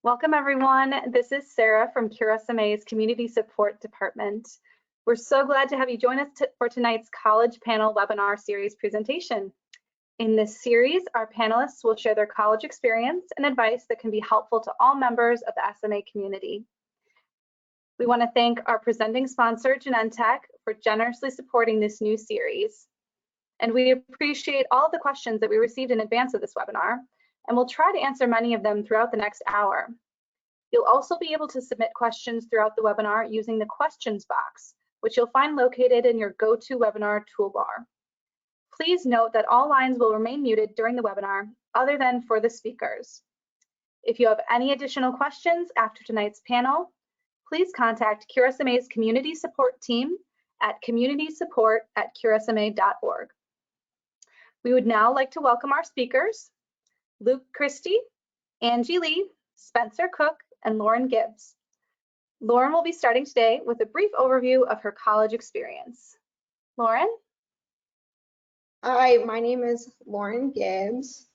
Welcome everyone. This is Sarah from CureSMA's Community Support Department. We're so glad to have you join us for tonight's College Panel Webinar Series presentation. In this series, our panelists will share their college experience and advice that can be helpful to all members of the SMA community. We want to thank our presenting sponsor, Genentech, for generously supporting this new series. And we appreciate all the questions that we received in advance of this webinar, and we'll try to answer many of them throughout the next hour. You'll also be able to submit questions throughout the webinar using the questions box, which you'll find located in your GoToWebinar toolbar. Please note that all lines will remain muted during the webinar, other than for the speakers. If you have any additional questions after tonight's panel, please contact CureSMA's community support team at communitysupport@curesma.org. We would now like to welcome our speakers, Luke Christie, Angie Lee, Spencer Cook, and Lauren Gibbs. Lauren will be starting today with a brief overview of her college experience. Lauren? Hi, my name is Lauren Gibbs.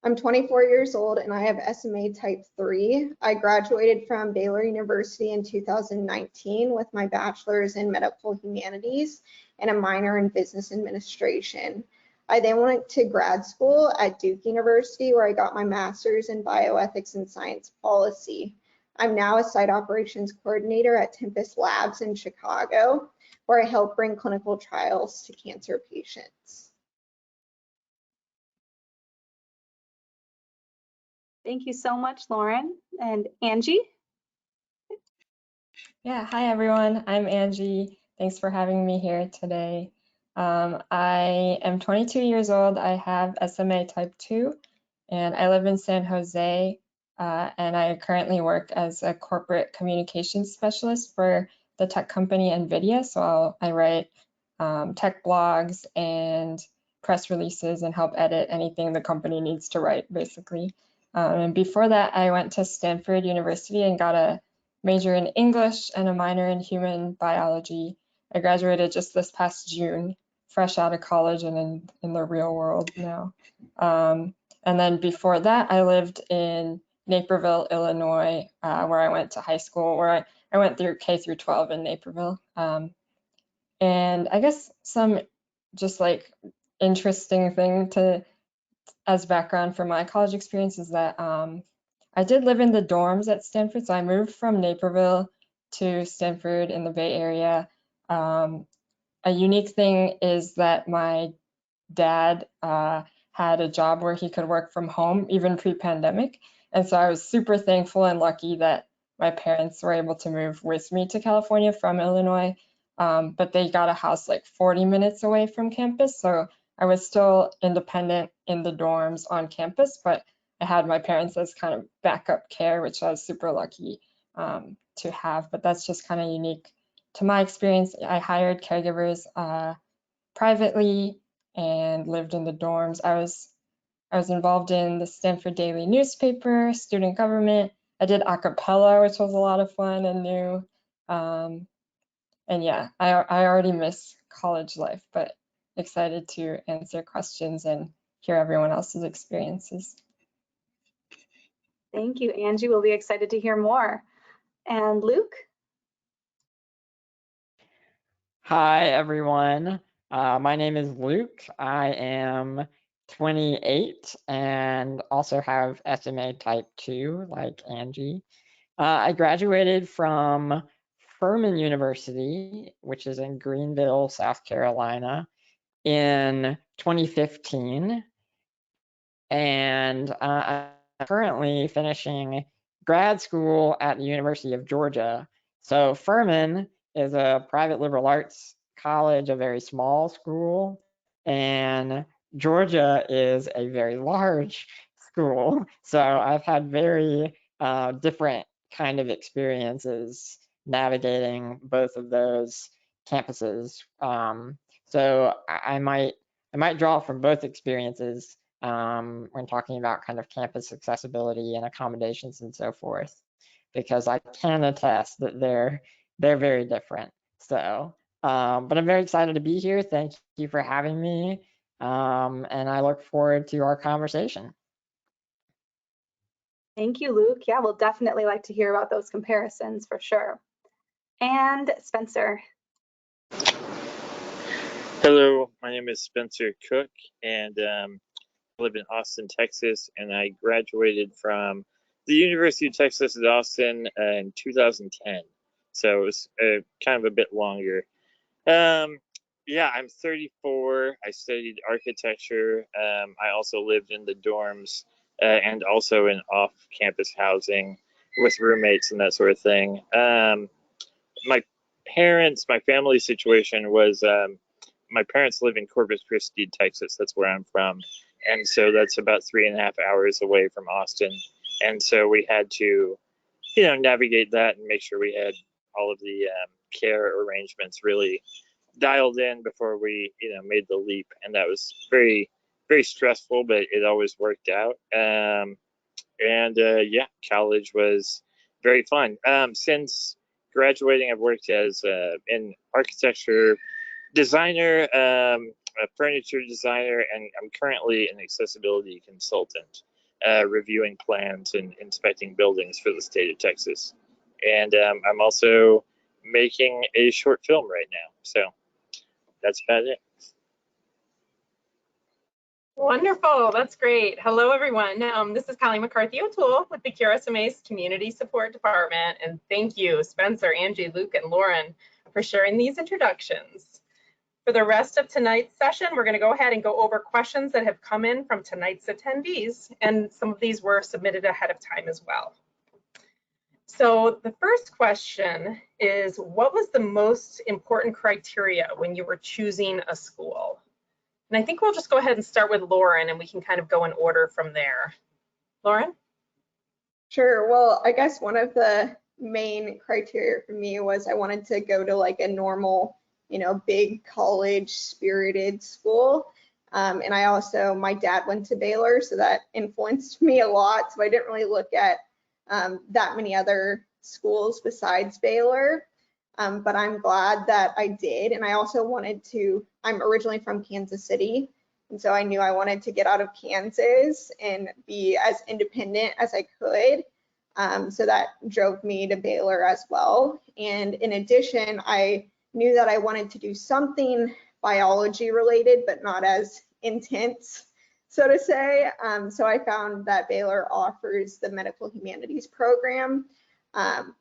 I'm 24 years old and I have SMA type 3. I graduated from Baylor University in 2019 with my bachelor's in medical humanities and a minor in business administration. I then went to grad school at Duke University where I got my master's in bioethics and science policy. I'm now a site operations coordinator at Tempest Labs in Chicago, where I help bring clinical trials to cancer patients. Thank you so much, Lauren. And Angie? Yeah, hi everyone, I'm Angie. Thanks for having me here today. I am 22 years old. I have SMA type 2 and I live in San Jose, and I currently work as a corporate communications specialist for the tech company NVIDIA. So I write tech blogs and press releases and help edit anything the company needs to write, basically. And before that, I went to Stanford University and got a major in English and a minor in human biology. I graduated just this past June, fresh out of college and in the real world now. And then before that, I lived in Naperville, Illinois, where I went to high school, where I went through K through 12 in Naperville. And I guess some just like interesting thing as background for my college experience is that I did live in the dorms at Stanford. So I moved from Naperville to Stanford in the Bay Area. A unique thing is that my dad had a job where he could work from home, even pre-pandemic. And so I was super thankful and lucky that my parents were able to move with me to California from Illinois. But they got a house like 40 minutes away from campus. So I was still independent in the dorms on campus, but I had my parents as kind of backup care, which I was super lucky to have. But that's just kind of unique to my experience. I hired caregivers privately and lived in the dorms. I was involved in the Stanford Daily newspaper, student government. I did a cappella, which was a lot of fun and new. And yeah, I already miss college life, but excited to answer questions and hear everyone else's experiences. Thank you, Angie. We'll be excited to hear more. And Luke? Hi, everyone. My name is Luke. I am 28 and also have SMA type 2, like Angie. I graduated from Furman University, which is in Greenville, South Carolina, in 2015. And I'm currently finishing grad school at the University of Georgia. So Furman is a private liberal arts college, a very small school, and Georgia is a very large school. So I've had very different kind of experiences navigating both of those campuses. So I might draw from both experiences when talking about kind of campus accessibility and accommodations and so forth, because I can attest that they're very different. So, but I'm very excited to be here. Thank you for having me, and I look forward to our conversation. Thank you, Luke. Yeah, we'll definitely like to hear about those comparisons for sure. And Spencer. Hello, my name is Spencer Cook, and I live in Austin, Texas, and I graduated from the University of Texas at Austin in 2010. So it was kind of a bit longer. Yeah, I'm 34. I studied architecture. I also lived in the dorms and also in off-campus housing with roommates and that sort of thing. My family situation was my parents live in Corpus Christi, Texas. That's where I'm from. And so that's about 3.5 hours away from Austin. And so we had to, navigate that and make sure we had all of the care arrangements really dialed in before we, made the leap. And that was very, very stressful, but it always worked out. Yeah, college was very fun. Since graduating, I've worked as in architecture designer, a furniture designer, and I'm currently an accessibility consultant, reviewing plans and inspecting buildings for the state of Texas. And I'm also making a short film right now. So that's about it. Wonderful, that's great. Hello, everyone. This is Colleen McCarthy O'Toole with the QRSMA's Community Support Department, and thank you, Spencer, Angie, Luke, and Lauren, for sharing these introductions. For the rest of tonight's session, we're going to go ahead and go over questions that have come in from tonight's attendees, and some of these were submitted ahead of time as well. So the first question is, what was the most important criteria when you were choosing a school? And I think we'll just go ahead and start with Lauren, and we can kind of go in order from there. Lauren? Sure. Well, I guess one of the main criteria for me was I wanted to go to like a normal, big college spirited school. And I also, my dad went to Baylor, so that influenced me a lot. So I didn't really look at that many other schools besides Baylor. But I'm glad that I did. And I also wanted to, I'm originally from Kansas City. And so I knew I wanted to get out of Kansas and be as independent as I could. So that drove me to Baylor as well. And in addition, I knew that I wanted to do something biology related, but not as intense, so to say. So I found that Baylor offers the medical humanities program,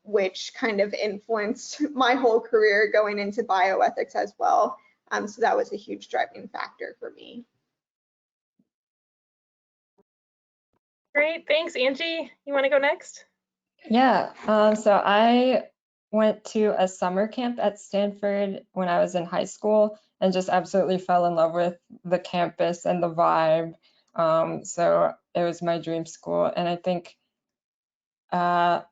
which kind of influenced my whole career going into bioethics as well. So that was a huge driving factor for me. Great, thanks. Angie, you want to go next? Yeah, so I went to a summer camp at Stanford when I was in high school and just absolutely fell in love with the campus and the vibe. So it was my dream school. And I think I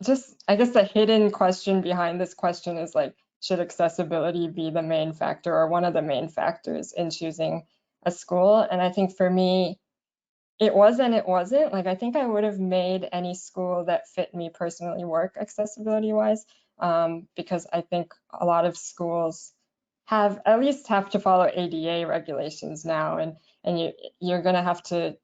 guess the hidden question behind this question is like, should accessibility be the main factor or one of the main factors in choosing a school? And I think for me, it was and it wasn't. Like, I think I would have made any school that fit me personally work accessibility wise, because I think a lot of schools have to follow ADA regulations now, and you're gonna have to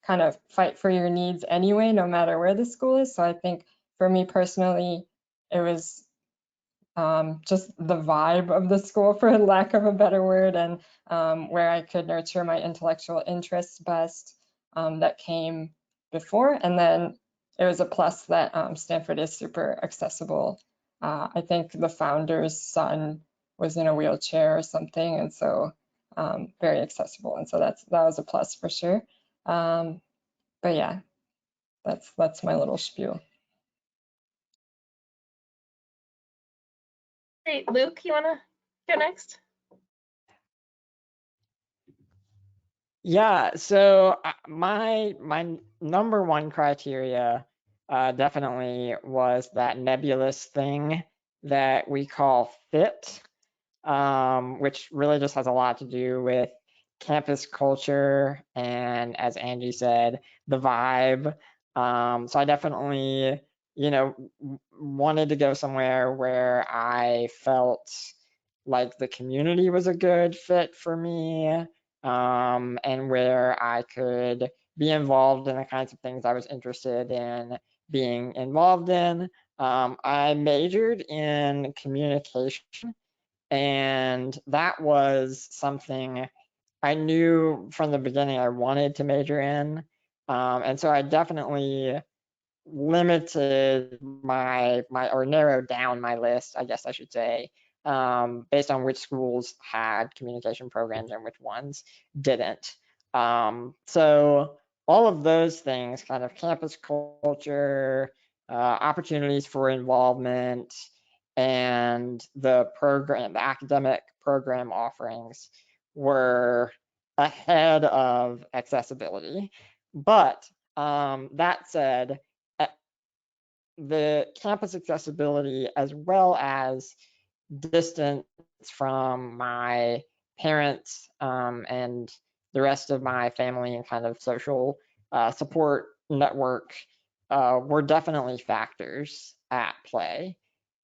kind of fight for your needs anyway, no matter where the school is. So I think for me personally, it was just the vibe of the school, for lack of a better word, and where I could nurture my intellectual interests best, that came before. And then it was a plus that Stanford is super accessible. I think the founder's son was in a wheelchair or something, and so very accessible. And so that was a plus for sure. But yeah, that's my little spiel. Great, Luke, you want to go next? Yeah, so my number one criteria definitely was that nebulous thing that we call fit, which really just has a lot to do with campus culture and, as Angie said, the vibe. So I definitely, wanted to go somewhere where I felt like the community was a good fit for me, and where I could be involved in the kinds of things I was interested in being involved in. I majored in communication, and that was something I knew from the beginning I wanted to major in. And so I definitely limited or narrowed down my list, I guess I should say, based on which schools had communication programs and which ones didn't. So all of those things, kind of campus culture, opportunities for involvement, and the academic program offerings were ahead of accessibility. But that said, the campus accessibility as well as distance from my parents and the rest of my family and kind of social support network were definitely factors at play.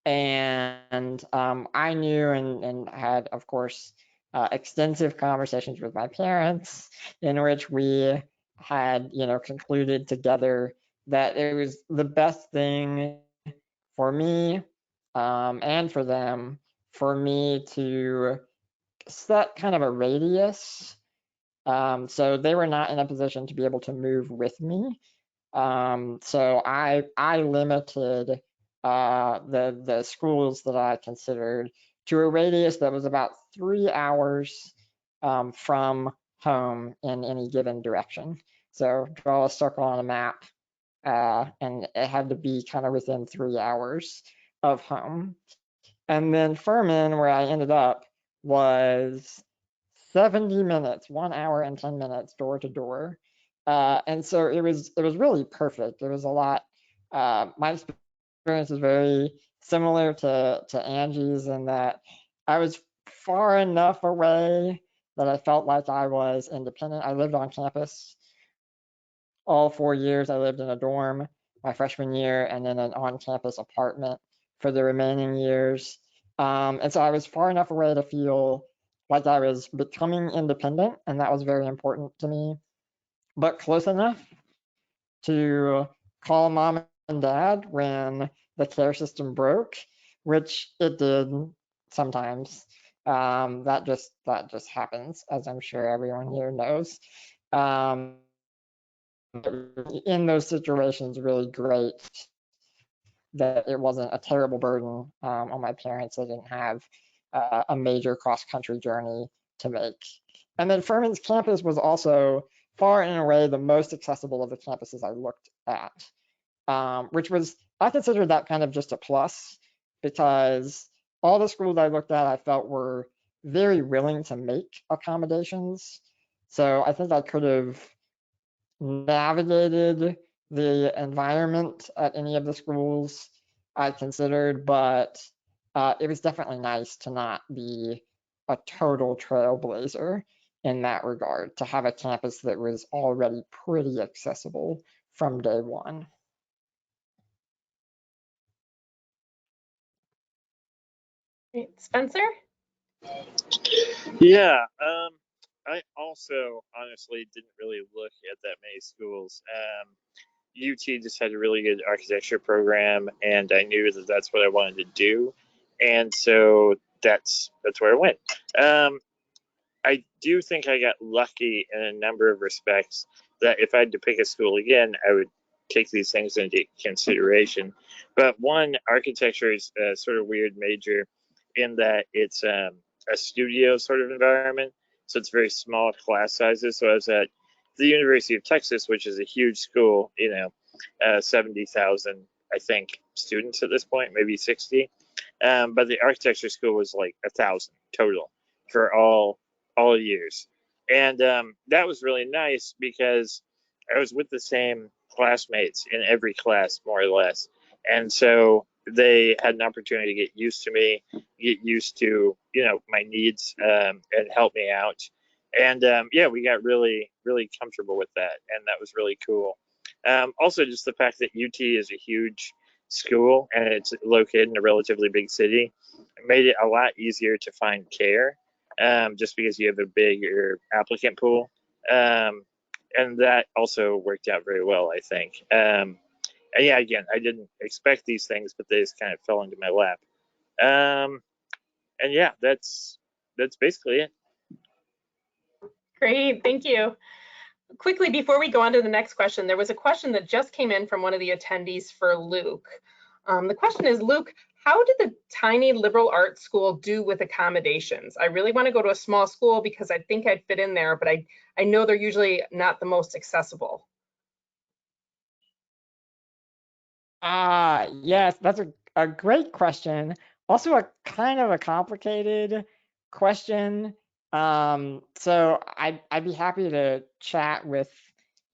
And I knew and had, of course, extensive conversations with my parents in which we had, concluded together that it was the best thing for me and for them for me to set kind of a radius. So they were not in a position to be able to move with me. So I limited the schools that I considered to a radius that was about 3 hours from home in any given direction. So draw a circle on a map, and it had to be kind of within 3 hours of home. And then Furman, where I ended up, was 70 minutes, 1 hour and 10 minutes door to door. And so it was really perfect. It was a lot. My experience is very similar to Angie's in that I was far enough away that I felt like I was independent. I lived on campus all 4 years. I lived in a dorm my freshman year and then an on-campus apartment for the remaining years. And so I was far enough away to feel like I was becoming independent, and that was very important to me, but close enough to call mom and dad when the care system broke, which it did sometimes. That just happens, as I'm sure everyone here knows. In those situations, really great that it wasn't a terrible burden on my parents. They didn't have a major cross-country journey to make. And then Furman's campus was also far and away the most accessible of the campuses I looked at, which was, I considered that kind of just a plus, because all the schools I looked at I felt were very willing to make accommodations. So I think I could have navigated the environment at any of the schools I considered, but it was definitely nice to not be a total trailblazer in that regard, to have a campus that was already pretty accessible from day one. Spencer? Yeah, I also honestly didn't really look at that many schools. UT just had a really good architecture program, and I knew that that's what I wanted to do, and so that's where I went. I do think I got lucky in a number of respects that if I had to pick a school again, I would take these things into consideration. But one, architecture is a sort of weird major in that it's a studio sort of environment. So it's very small class sizes. So I was at the University of Texas, which is a huge school, 70,000, I think, students at this point, maybe 60. But the architecture school was like 1,000 total for all years. And that was really nice because I was with the same classmates in every class, more or less. And so they had an opportunity to get used to me, get used to, my needs, and help me out. And yeah, we got really, really comfortable with that. And that was really cool. Also, just the fact that UT is a huge school and it's located in a relatively big city, it made it a lot easier to find care. Just because you have a bigger applicant pool. and that also worked out very well, I think. And yeah, again, I didn't expect these things, but they just kind of fell into my lap. And yeah, that's basically it. Great, thank you. Quickly, before we go on to the next question, there was a question that just came in from one of the attendees for Luke. The question is, Luke, how did the tiny liberal arts school do with accommodations? I really want to go to a small school because I think I'd fit in there, but I know they're usually not the most accessible. Yes, that's a great question. Also a kind of a complicated question. So I'd be happy to chat with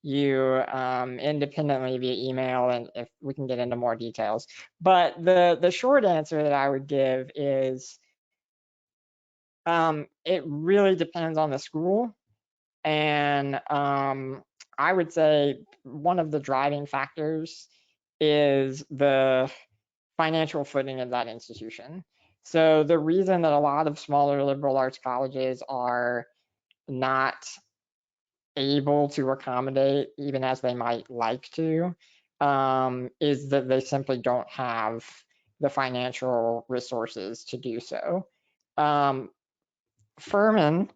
you independently via email, and if we can get into more details. But the short answer that I would give is it really depends on the school. And I would say one of the driving factors is the financial footing of that institution. So the reason that a lot of smaller liberal arts colleges are not able to accommodate, even as they might like to, is that they simply don't have the financial resources to do so. Furman,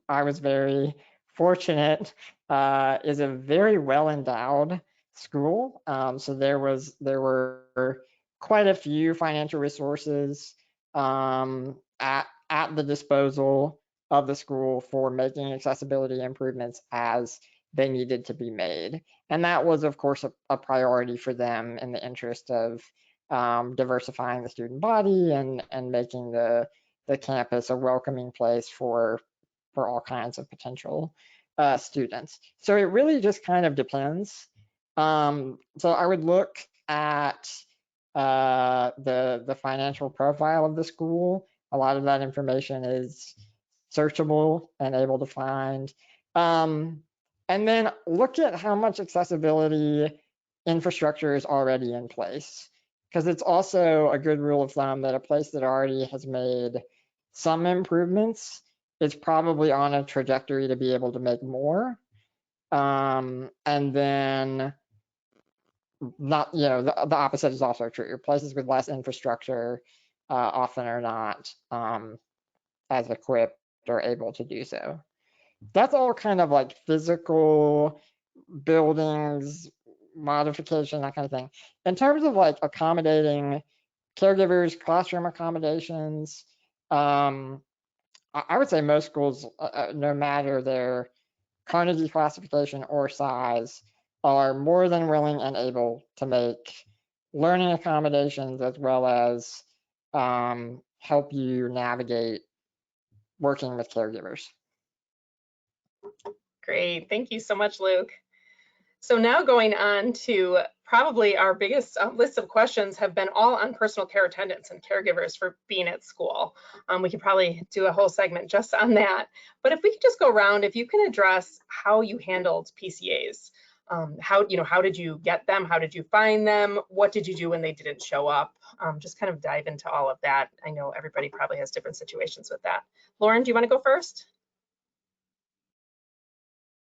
I was very fortunate, is a very well endowed school. So there were quite a few financial resources at the disposal of the school for making accessibility improvements as they needed to be made. And that was, of course, a priority for them in the interest of diversifying the student body and making the campus a welcoming place for all kinds of potential students. So it really just kind of depends. So I would look at the financial profile of the school. A lot of that information is searchable and able to find. And then look at how much accessibility infrastructure is already in place. Because it's also a good rule of thumb that a place that already has made some improvements is probably on a trajectory to be able to make more. And then not, the opposite is also true. Places with less infrastructure often are not as equipped or able to do so. That's all kind of like physical buildings, modification, that kind of thing. In terms of like accommodating caregivers, classroom accommodations, I would say most schools, no matter their Carnegie classification or size, are more than willing and able to make learning accommodations as well as help you navigate working with caregivers. Great, thank you so much, Luke. So now going on to probably our biggest list of questions have been all on personal care attendants and caregivers for being at school. We could probably do a whole segment just on that. But if we could just go around, if you can address how you handled PCAs. How did you get them? How did you find them? What did you do when they didn't show up? Just kind of dive into all of that. I know everybody probably has different situations with that. Lauren, do you want to go first?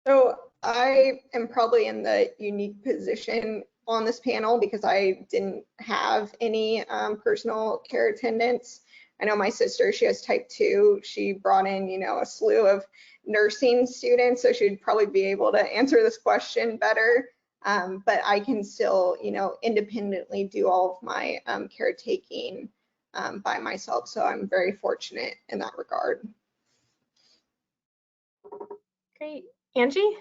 So I am probably in the unique position on this panel because I didn't have any personal care attendants. I know my sister, she has type 2. She brought in, a slew of nursing students, so she'd probably be able to answer this question better. But I can still, independently do all of my caretaking by myself. So I'm very fortunate in that regard. Great. Angie?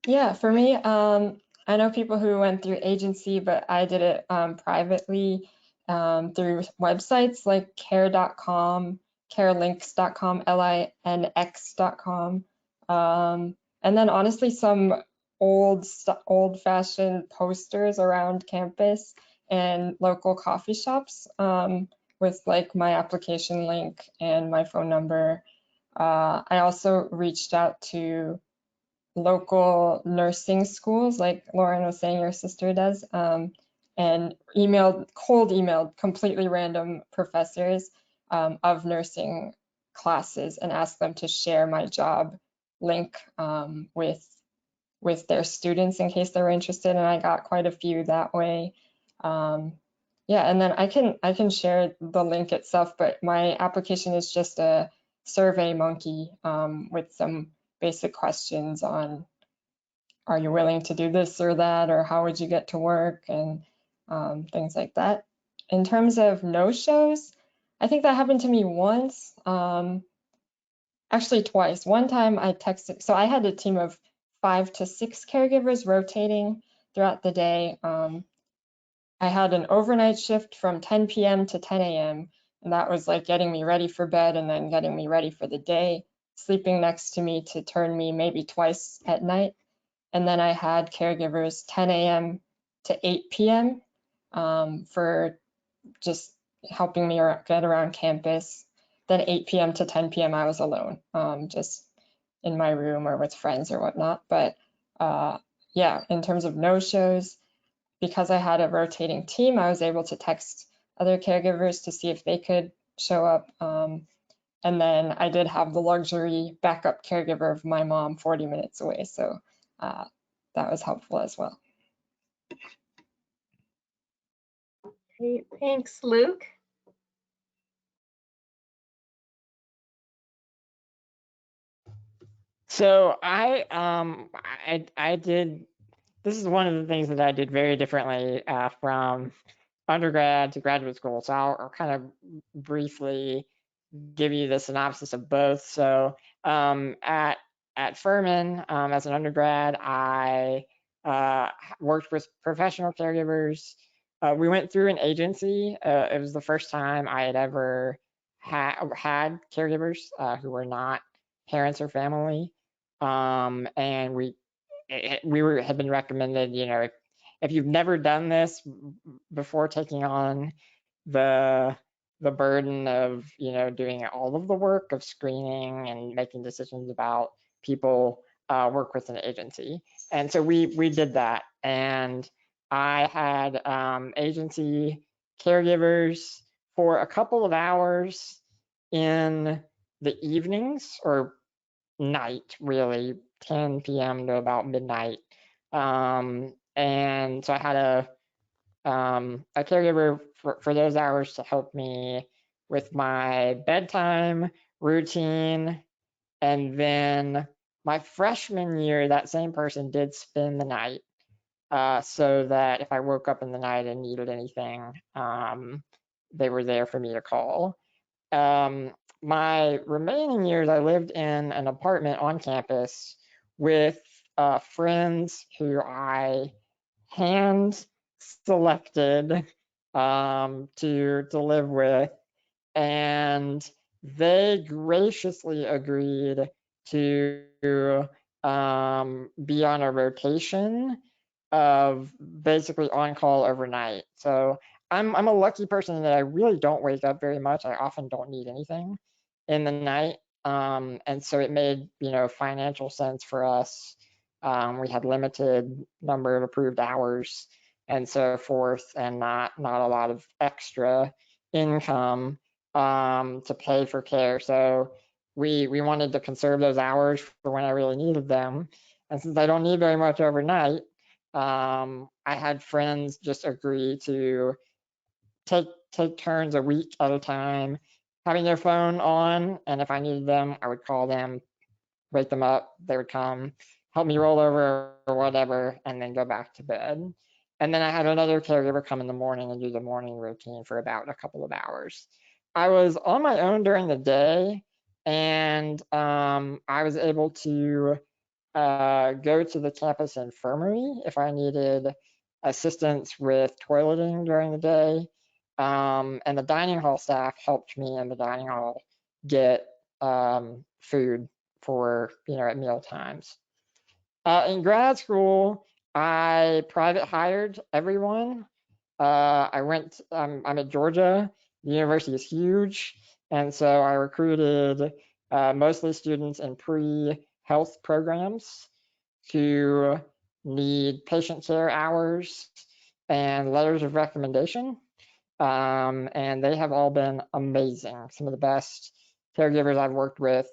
Yeah, for me, I know people who went through agency, but I did it privately through websites like care.com, carelinks.com, linx.com. And then honestly, some old-fashioned posters around campus and local coffee shops with like my application link and my phone number. I also reached out to local nursing schools, like Lauren was saying your sister does, and cold emailed completely random professors of nursing classes and asked them to share my job link with with their students in case they were interested, and I got quite a few that way. Yeah, and then I can share the link itself, but my application is just a Survey Monkey with some basic questions on, are you willing to do this or that, or how would you get to work, and things like that. In terms of no-shows, I think that happened to me once, actually twice. One time I texted, so I had a team of 5 to 6 caregivers rotating throughout the day. I had an overnight shift from 10 p.m. to 10 a.m. and that was like getting me ready for bed and then getting me ready for the day, sleeping next to me to turn me maybe twice at night. And then I had caregivers 10 a.m. to 8 p.m. For just helping me get around campus. Then 8 p.m. to 10 p.m. I was alone, just in my room or with friends or whatnot. But yeah, in terms of no-shows, because I had a rotating team, I was able to text other caregivers to see if they could show up. And then I did have the luxury backup caregiver of my mom 40 minutes away. So that was helpful as well. Great, thanks, Luke. So I did, this is one of the things that I did very differently from undergrad to graduate school. So I'll kind of briefly give you the synopsis of both. So at Furman, as an undergrad, I worked with professional caregivers. We went through an agency. It was the first time I had ever had caregivers who were not parents or family. And we had been recommended, you know, if you've never done this before taking on the burden of, you know, doing all of the work of screening and making decisions about people, work with an agency. And so we did that. And I had agency caregivers for a couple of hours in the evenings or night, really, 10 p.m. to about midnight. And so I had a caregiver for those hours to help me with my bedtime routine. And then my freshman year, that same person did spend the night, so that if I woke up in the night and needed anything, they were there for me to call. My remaining years, I lived in an apartment on campus with friends who I hand selected to live with, and they graciously agreed to be on a rotation of basically on call overnight. So I'm a lucky person that I really don't wake up very much. I often don't need anything in the night, and so it made, you know, financial sense for us. We had limited number of approved hours and so forth, and not a lot of extra income to pay for care. So we wanted to conserve those hours for when I really needed them. And since I don't need very much overnight, I had friends just agree to take turns a week at a time, having their phone on, and if I needed them, I would call them, wake them up, they would come, help me roll over or whatever, and then go back to bed. And then I had another caregiver come in the morning and do the morning routine for about a couple of hours. I was on my own during the day, and I was able to go to the campus infirmary if I needed assistance with toileting during the day. And the dining hall staff helped me in the dining hall get food for, you know, at meal times. In grad school, I private hired everyone. I'm at Georgia. The university is huge. And so I recruited mostly students in pre-health programs who need patient care hours and letters of recommendation. And they have all been amazing. Some of the best caregivers I've worked with.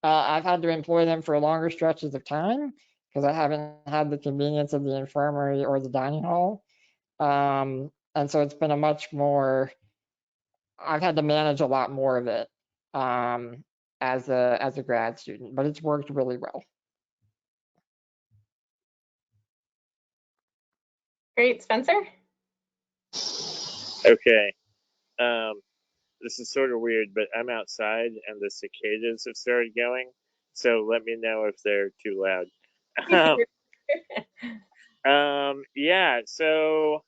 I've had to employ them for longer stretches of time because I haven't had the convenience of the infirmary or the dining hall. And so it's been a much more, I've had to manage a lot more of it as a grad student, but it's worked really well. Great, Spencer? Okay. This is sort of weird, but I'm outside and the cicadas have started going. So let me know if they're too loud. Yeah, so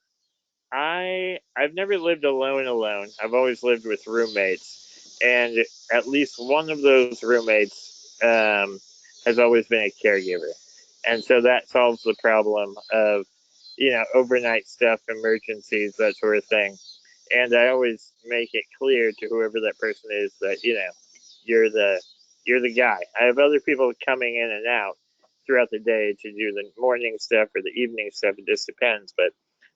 I've never lived alone. I've always lived with roommates, and at least one of those roommates has always been a caregiver, and so that solves the problem of overnight stuff, emergencies, that sort of thing. And I always make it clear to whoever that person is that you're the guy. I have other people coming in and out throughout the day to do the morning stuff or the evening stuff. It just depends, but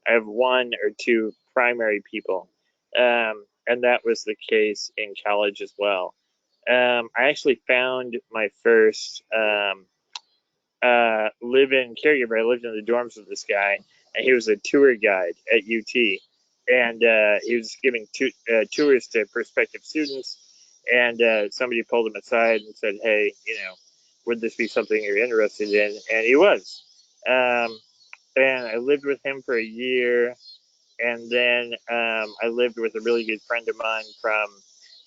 I have one or two primary people, and that was the case in college as well. I actually found my first live-in caregiver. I lived in the dorms with this guy, and he was a tour guide at UT, and he was giving tours to prospective students. And somebody pulled him aside and said, "Hey, would this be something you're interested in?" And he was. And I lived with him for a year, and then I lived with a really good friend of mine from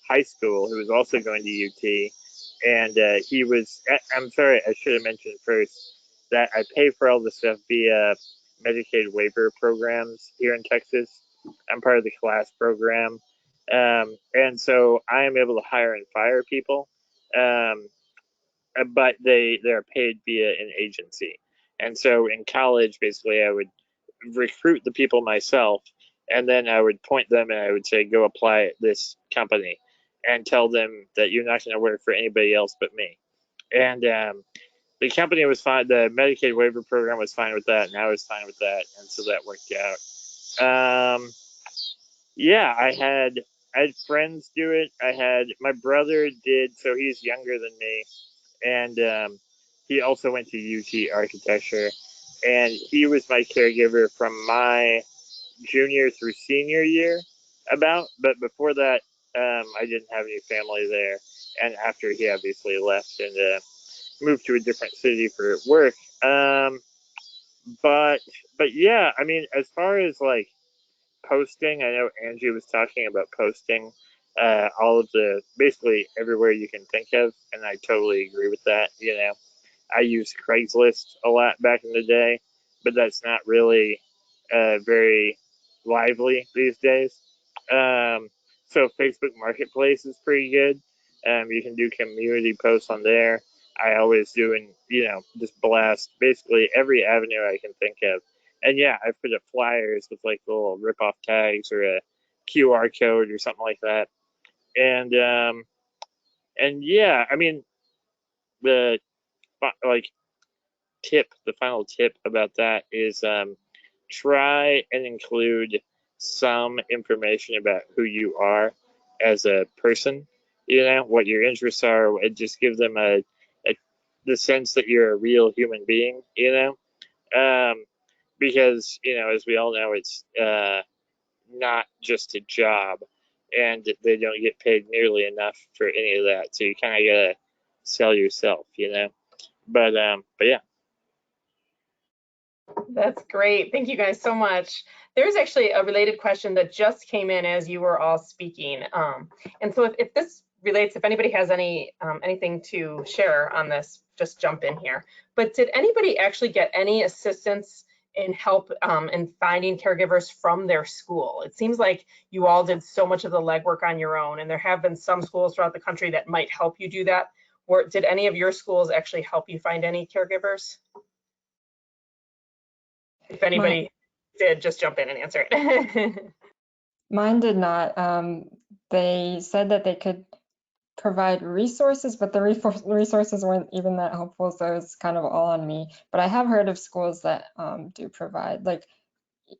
high school who was also going to UT. And he was, I'm sorry, I should have mentioned first that I pay for all the stuff via Medicaid waiver programs here in Texas. I'm part of the class program. And so I am able to hire and fire people, but they're paid via an agency. And so in college, basically, I would recruit the people myself, and then I would point them and I would say, go apply at this company, and tell them that you're not going to work for anybody else but me. And the company was fine. The Medicaid waiver program was fine with that, and I was fine with that, and so that worked out. Yeah, I had friends do it. I had my brother did, so he's younger than me, and he also went to UT architecture, and he was my caregiver from my junior through senior year but before that, I didn't have any family there, and after he obviously left and moved to a different city for work. But yeah, I mean, as far as like posting, I know Angie was talking about posting all of the, basically everywhere you can think of, and I totally agree with that. I used Craigslist a lot back in the day, but that's not really very lively these days. So Facebook Marketplace is pretty good. You can do community posts on there. I always do, and just blast basically every avenue I can think of. And yeah, I put up flyers with like little rip-off tags or a QR code or something like that. And yeah, I mean, the like the final tip about that is try and include some information about who you are as a person, what your interests are, and just give them the sense that you're a real human being, because, as we all know, it's not just a job, and they don't get paid nearly enough for any of that. So you kind of gotta sell yourself, But yeah. That's great. Thank you guys so much. There's actually a related question that just came in as you were all speaking. And so if this relates, if anybody has anything to share on this, just jump in here. But did anybody actually get any assistance in help in finding caregivers from their school? It seems like you all did so much of the legwork on your own, and there have been some schools throughout the country that might help you do that. Or did any of your schools actually help you find any caregivers? If anybody did, just jump in and answer it. Mine did not. They said that they could provide resources, but the resources weren't even that helpful, so it's kind of all on me. But I have heard of schools that do provide, like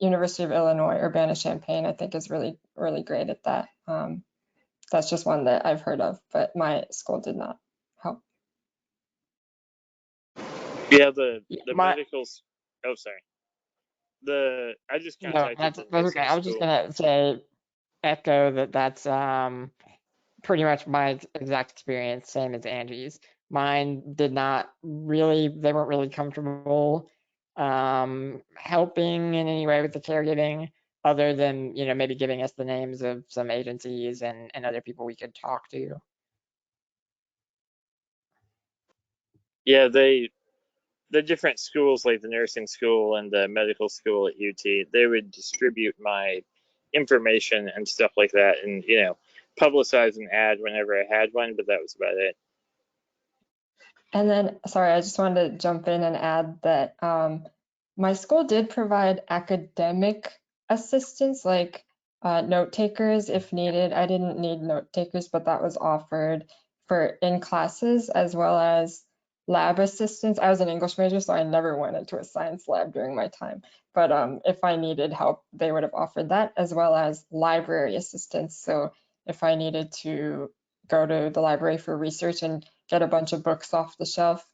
University of Illinois, Urbana-Champaign, I think is really, really great at that. That's just one that I've heard of, but my school did not help. Yeah, the My, medicals. Oh, sorry. I just no, contacted that's the okay. nursing I was just school. gonna say, echo that that's pretty much my exact experience, same as Angie's. Mine did not really, they weren't really comfortable helping in any way with the caregiving, other than, you know, maybe giving us the names of some agencies and other people we could talk to. Yeah, the different schools, like the nursing school and the medical school at UT, they would distribute my information and stuff like that, and publicize an ad whenever I had one, but that was about it. And then, sorry, I just wanted to jump in and add that my school did provide academic assistance, like note takers if needed. I didn't need note takers, but that was offered for in classes, as well as lab assistance. I was an English major, so I never went into a science lab during my time. But if I needed help, they would have offered that, as well as library assistance. So if I needed to go to the library for research and get a bunch of books off the shelf,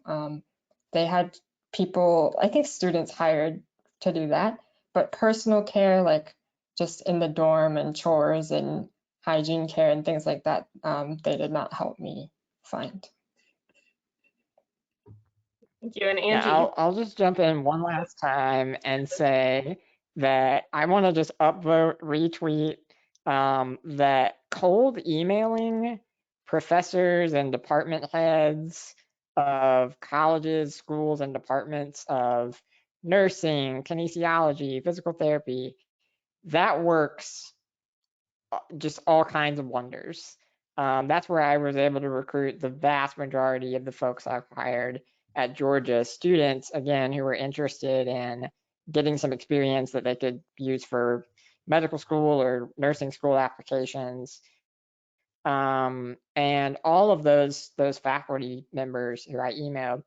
they had people, I think students hired to do that, but personal care, like just in the dorm and chores and hygiene care and things like that, they did not help me find. Thank you. And Yeah, Angie, I'll just jump in one last time and say that I want to just upvote, retweet that cold emailing professors and department heads of colleges, schools, and departments of nursing, kinesiology, physical therapy, that works just all kinds of wonders. That's where I was able to recruit the vast majority of the folks I've hired at Georgia, students, again, who were interested in getting some experience that they could use for medical school or nursing school applications. And all of those faculty members who I emailed,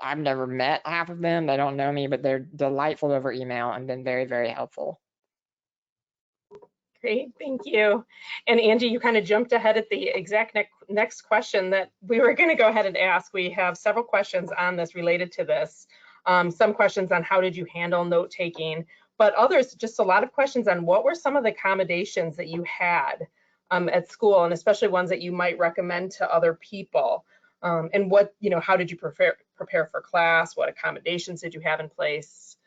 I've never met half of them. They don't know me, but they're delightful over email and been very, very helpful. great, thank you. And Angie, you kind of jumped ahead at the exact next question that we were going to go ahead and ask. We have several questions on this related to this. Some questions on how did you handle note taking, but others, just a lot of questions on what were some of the accommodations that you had at school, and especially ones that you might recommend to other people. And what, how did you prepare for class? What accommodations did you have in place?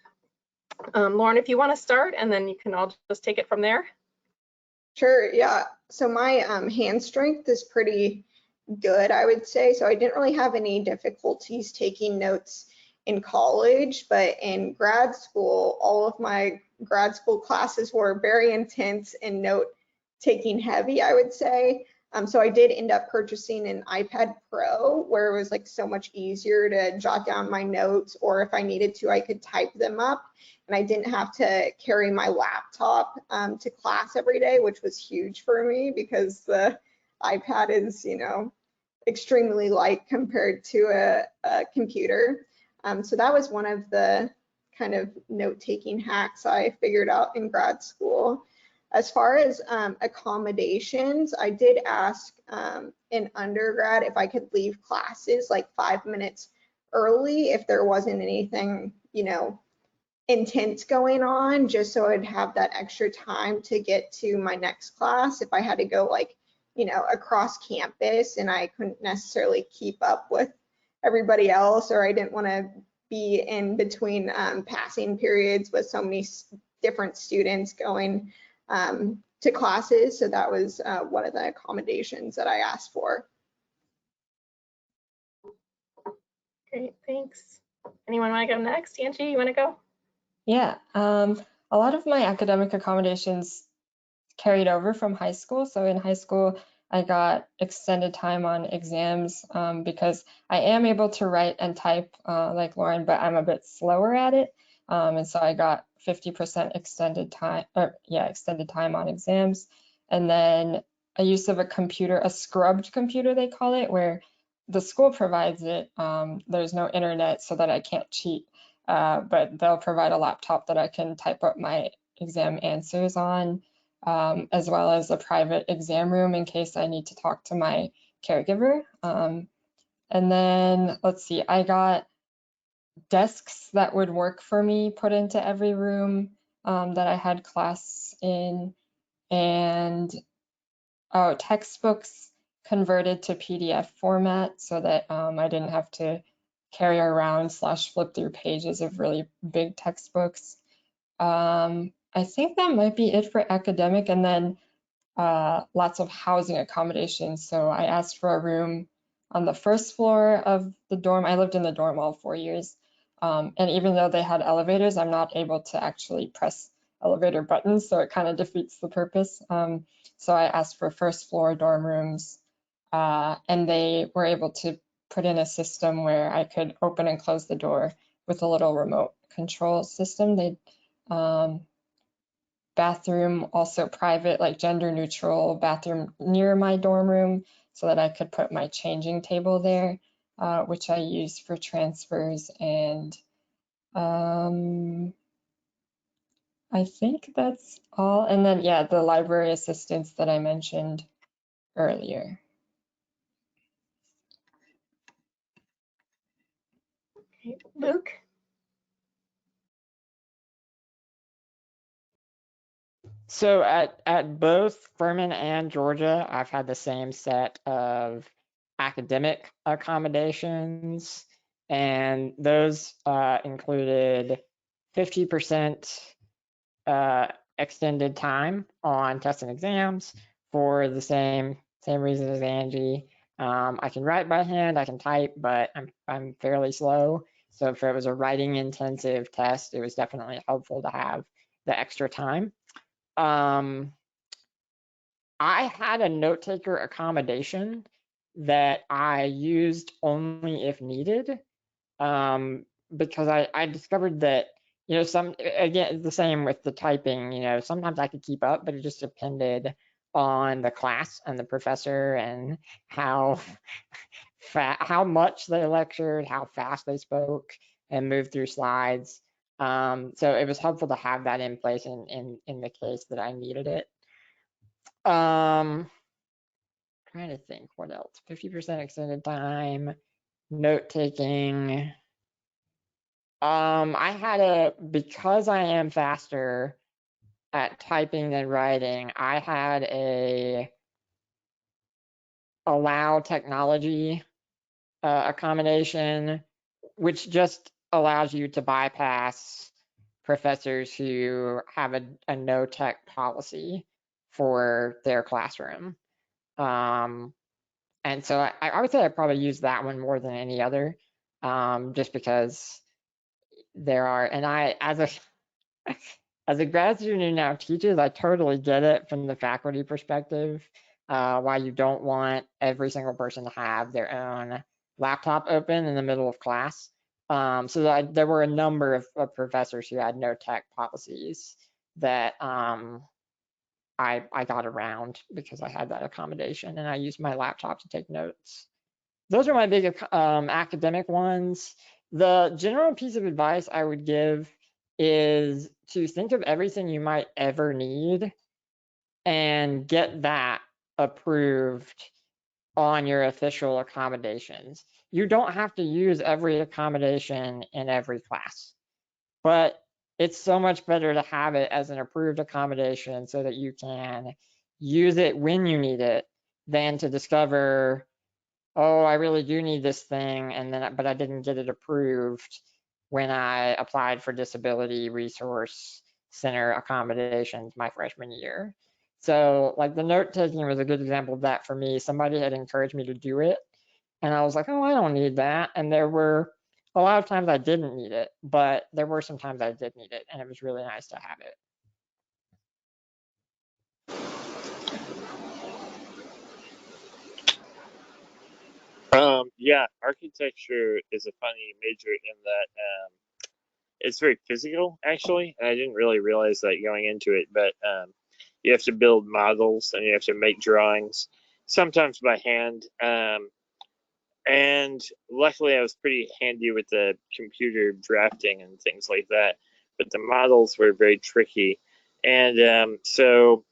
Lauren, if you want to start, and then you can all just take it from there. Sure, yeah. So my hand strength is pretty good, I would say. So I didn't really have any difficulties taking notes in college, but in grad school, all of my grad school classes were very intense and note taking heavy, I would say. So I did end up purchasing an iPad Pro, where it was like so much easier to jot down my notes, or if I needed to, I could type them up, and I didn't have to carry my laptop to class every day, which was huge for me because the iPad is, extremely light compared to a computer. So that was one of the kind of note-taking hacks I figured out in grad school. As far as accommodations, I did ask in undergrad if I could leave classes like 5 minutes early if there wasn't anything, intense going on, just so I'd have that extra time to get to my next class if I had to go across campus and I couldn't necessarily keep up with everybody else, or I didn't want to be in between passing periods with so many different students going to classes. So that was one of the accommodations that I asked for. Great, thanks. Anyone want to go next? Angie, you want to go? Yeah, a lot of my academic accommodations carried over from high school. So in high school, I got extended time on exams because I am able to write and type like Lauren, but I'm a bit slower at it. And so I got 50% extended time on exams. And then a use of a computer, a scrubbed computer, they call it, where the school provides it. There's no internet so that I can't cheat, but they'll provide a laptop that I can type up my exam answers on. As well as a private exam room in case I need to talk to my caregiver. And then let's see, I got desks that would work for me put into every room that I had class in, and textbooks converted to PDF format so that I didn't have to carry around / flip through pages of really big textbooks. I think that might be it for academic, and then lots of housing accommodations. So I asked for a room on the first floor of the dorm. I lived in the dorm all 4 years. And even though they had elevators, I'm not able to actually press elevator buttons, so it kind of defeats the purpose. So I asked for first floor dorm rooms, and they were able to put in a system where I could open and close the door with a little remote control system. They bathroom also private, like gender neutral bathroom near my dorm room so that I could put my changing table there, which I use for transfers. And I think that's all. And then, yeah, the library assistants that I mentioned earlier. Okay, Luke? So at both Furman and Georgia, I've had the same set of academic accommodations, and those included 50% extended time on tests and exams for the same reason as Angie. I can write by hand, I can type, but I'm fairly slow. So if it was a writing intensive test, it was definitely helpful to have the extra time. I had a note taker accommodation that I used only if needed, because I discovered that, you know, again, the same with the typing, you know, sometimes I could keep up, but it just depended on the class and the professor and how much they lectured, how fast they spoke and moved through slides. So it was helpful to have that in place in the case that I needed it. Trying to think what else. 50% extended time, note taking. Because I am faster at typing than writing, I had a allow technology accommodation, which just allows you to bypass professors who have a no tech policy for their classroom. And so I would say I probably use that one more than any other, just because there are, and I, as a grad student who now teaches, I totally get it from the faculty perspective, why you don't want every single person to have their own laptop open in the middle of class. So there were a number of professors who had no tech policies that I got around because I had that accommodation and I used my laptop to take notes. Those are my big academic ones. The general piece of advice I would give is to think of everything you might ever need and get that approved on your official accommodations. You don't have to use every accommodation in every class, but it's so much better to have it as an approved accommodation so that you can use it when you need it than to discover, oh, I really do need this thing, and then but I didn't get it approved when I applied for Disability Resource Center accommodations my freshman year. So like the note taking was a good example of that for me. Somebody had encouraged me to do it, and I was like, oh, I don't need that. And there were a lot of times I didn't need it, but there were some times I did need it, and it was really nice to have it. Yeah, architecture is a funny major in that it's very physical, actually. And I didn't really realize that going into it, but you have to build models and you have to make drawings, sometimes by hand. And luckily, I was pretty handy with the computer drafting and things like that. But the models were very tricky. And so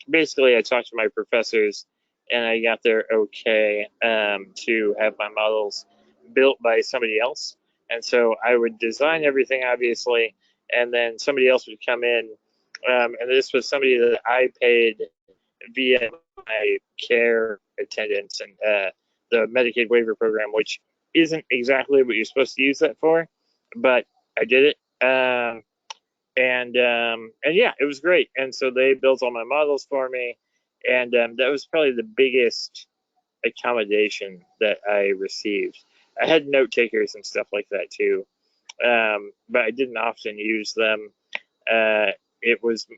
basically, I talked to my professors and I got their okay to have my models built by somebody else. And so I would design everything, obviously, and then somebody else would come in. And this was somebody that I paid via my care attendants and the Medicaid waiver program, which isn't exactly what you're supposed to use that for, but I did it. And yeah, it was great. And so they built all my models for me. And that was probably the biggest accommodation that I received. I had note takers and stuff like that too, but I didn't often use them. And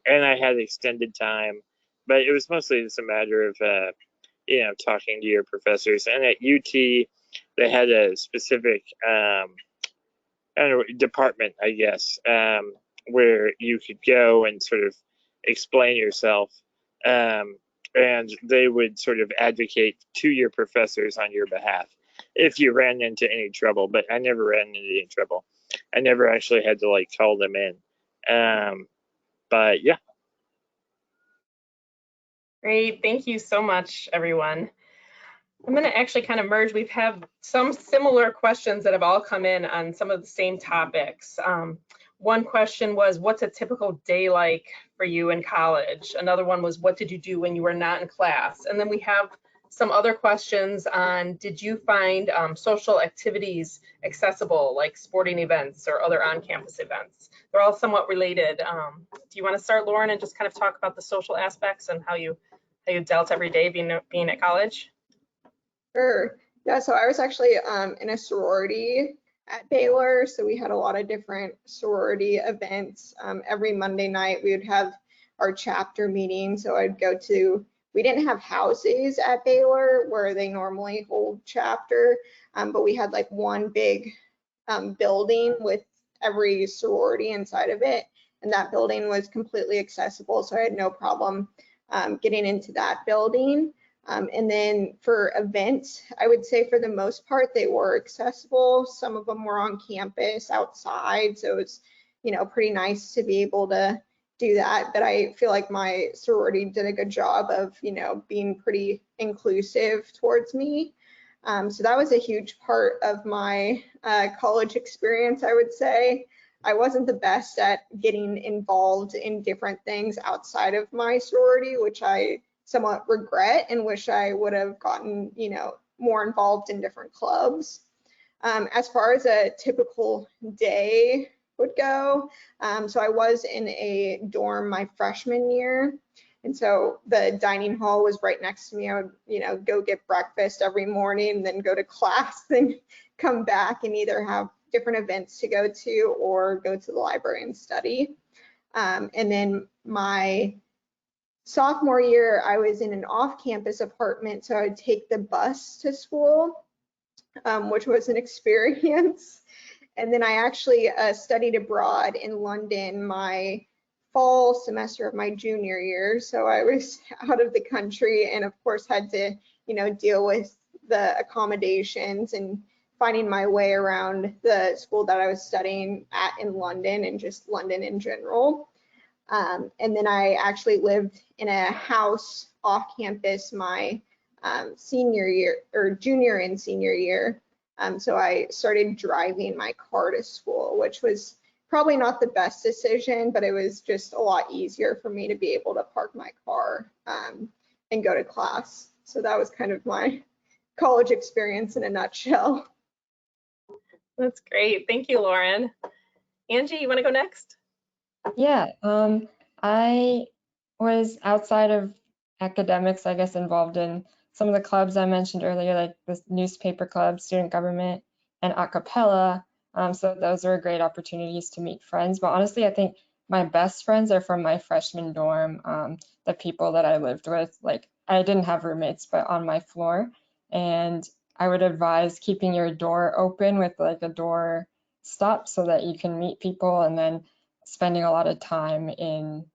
I had extended time, but it was mostly just a matter of, talking to your professors. And at UT, they had a specific, I don't know, department, I guess, where you could go and sort of explain yourself. And they would sort of advocate to your professors on your behalf if you ran into any trouble, but I never ran into any trouble. I never actually had to like call them in. But yeah. Great, thank you so much, everyone. I'm going to actually kind of merge. We've had some similar questions that have all come in on some of the same topics. One question was, what's a typical day like for you in college? Another one was, what did you do when you were not in class? And then we have some other questions on, did you find social activities accessible, like sporting events or other on-campus events? They're all somewhat related. Do you want to start, Lauren, and just kind of talk about the social aspects and how you dealt every day being at college? Sure. Yeah, so I was actually in a sorority at Baylor, so we had a lot of different sorority events. Every Monday night we would have our chapter meeting, so I'd go to, we didn't have houses at Baylor where they normally hold chapter, but we had like one big building with every sorority inside of it, and that building was completely accessible, so I had no problem getting into that building. And then for events, I would say for the most part, they were accessible. Some of them were on campus outside. So it's, pretty nice to be able to do that. But I feel like my sorority did a good job of, being pretty inclusive towards me. So that was a huge part of my college experience, I would say. I wasn't the best at getting involved in different things outside of my sorority, which I somewhat regret and wish I would have gotten, more involved in different clubs. As far as a typical day would go, so I was in a dorm my freshman year, and so the dining hall was right next to me. I would, go get breakfast every morning, then go to class, then come back and either have different events to go to or go to the library and study. And then my sophomore year, I was in an off-campus apartment, so I would take the bus to school, which was an experience. And then I actually studied abroad in London my fall semester of my junior year. So I was out of the country and of course had to, deal with the accommodations and finding my way around the school that I was studying at in London and just London in general. And then I actually lived in a house off campus my senior year or junior and senior year. So I started driving my car to school, which was probably not the best decision, but it was just a lot easier for me to be able to park my car and go to class. So that was kind of my college experience in a nutshell. That's great. Thank you, Lauren. Angie, you want to go next? Yeah, I was outside of academics, I guess, involved in some of the clubs I mentioned earlier, like the newspaper club, student government, and a cappella. So those were great opportunities to meet friends. But honestly, I think my best friends are from my freshman dorm, the people that I lived with. Like, I didn't have roommates, but on my floor. And I would advise keeping your door open with like a door stop so that you can meet people, and then spending a lot of time in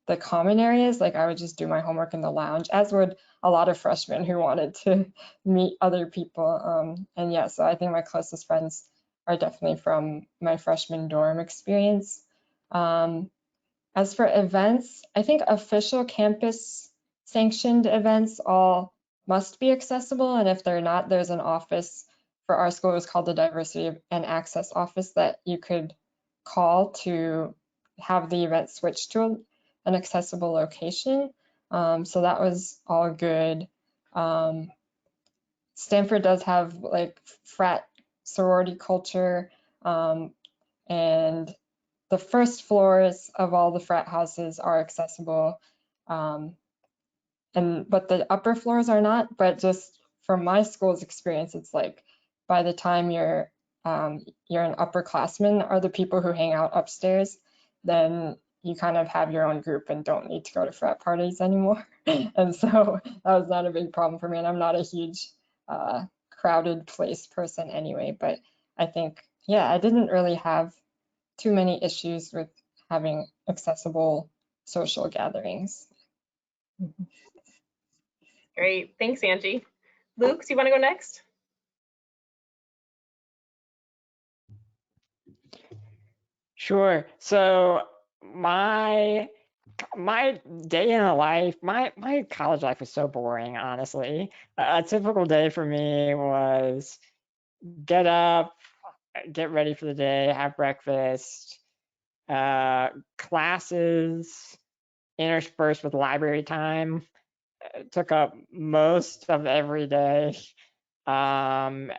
the common areas. Like I would just do my homework in the lounge, as would a lot of freshmen who wanted to meet other people. And yeah, so I think my closest friends are definitely from my freshman dorm experience. As for events, I think official campus sanctioned events all must be accessible. And if they're not, there's an office for our school, it was called the Diversity and Access Office, that you could call to have the event switched to an accessible location. So that was all good. Stanford does have like frat sorority culture, and the first floors of all the frat houses are accessible, but the upper floors are not. But just from my school's experience, it's like by the time you're an upperclassman are the people who hang out upstairs, then you kind of have your own group and don't need to go to frat parties anymore. And so that was not a big problem for me, and I'm not a huge crowded place person anyway, but I think, yeah, I didn't really have too many issues with having accessible social gatherings. Great, thanks, Angie. Luke, do you want to go next? Sure. So my day in the life, my college life was so boring, honestly. A typical day for me was get up, get ready for the day, have breakfast, classes interspersed with library time took up most of every day. Then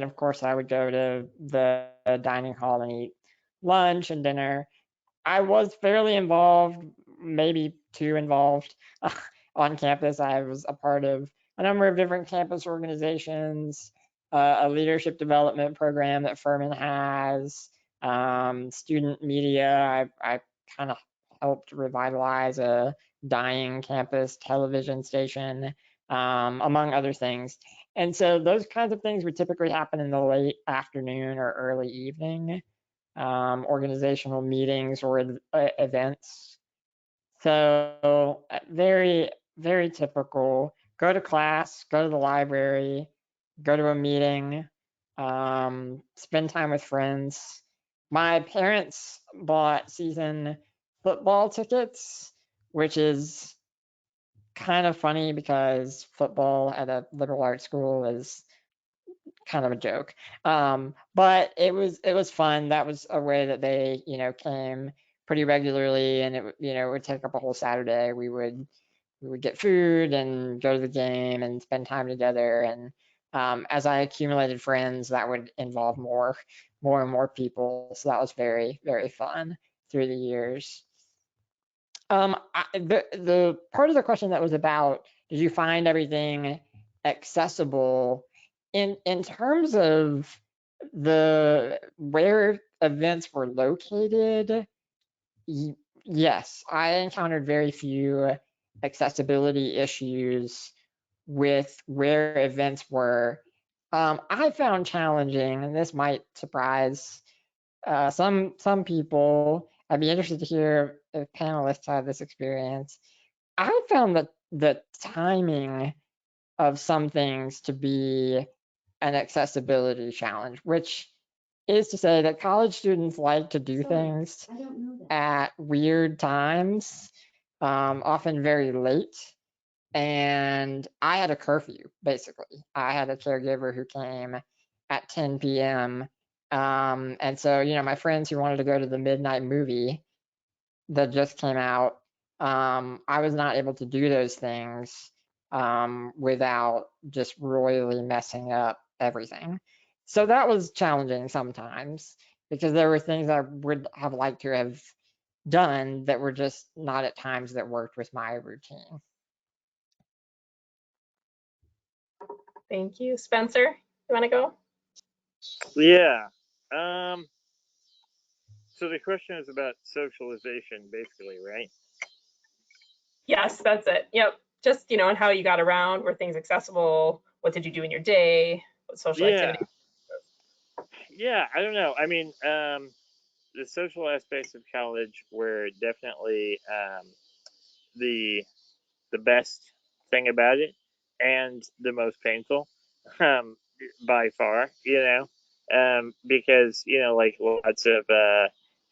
of course I would go to the dining hall and eat lunch and dinner. I was fairly involved, maybe too involved on campus. I was a part of a number of different campus organizations, a leadership development program that Furman has, student media. I kind of helped revitalize a dying campus television station, among other things. And so those kinds of things would typically happen in the late afternoon or early evening. Organizational meetings or events. So very, very typical. Go to class, go to the library, go to a meeting, spend time with friends. My parents bought season football tickets, which is kind of funny because football at a liberal arts school is kind of a joke. But it was fun. That was a way that they, came pretty regularly, and it would take up a whole Saturday. We would get food and go to the game and spend time together. And as I accumulated friends, that would involve more and more people. So that was very, very fun through the years. The part of the question that was about, did you find everything accessible? In terms of where events were located, yes, I encountered very few accessibility issues with where events were. I found challenging, and this might surprise some people. I'd be interested to hear if panelists have this experience. I found that the timing of some things to be an accessibility challenge, which is to say that college students like to do things at weird times, often very late. And I had a curfew, basically. I had a caregiver who came at 10 p.m. And so, my friends who wanted to go to the midnight movie that just came out, I was not able to do those things without just royally messing up everything. So that was challenging sometimes because there were things I would have liked to have done that were just not at times that worked with my routine. Thank you. Spencer, you want to go? Yeah. So the question is about socialization, basically, right? Yes, that's it. Yep. Just, and how you got around, were things accessible? What did you do in your day? What social activities? Yeah, I don't know. I mean, the social aspects of college were definitely the best thing about it and the most painful by far, because, like lots of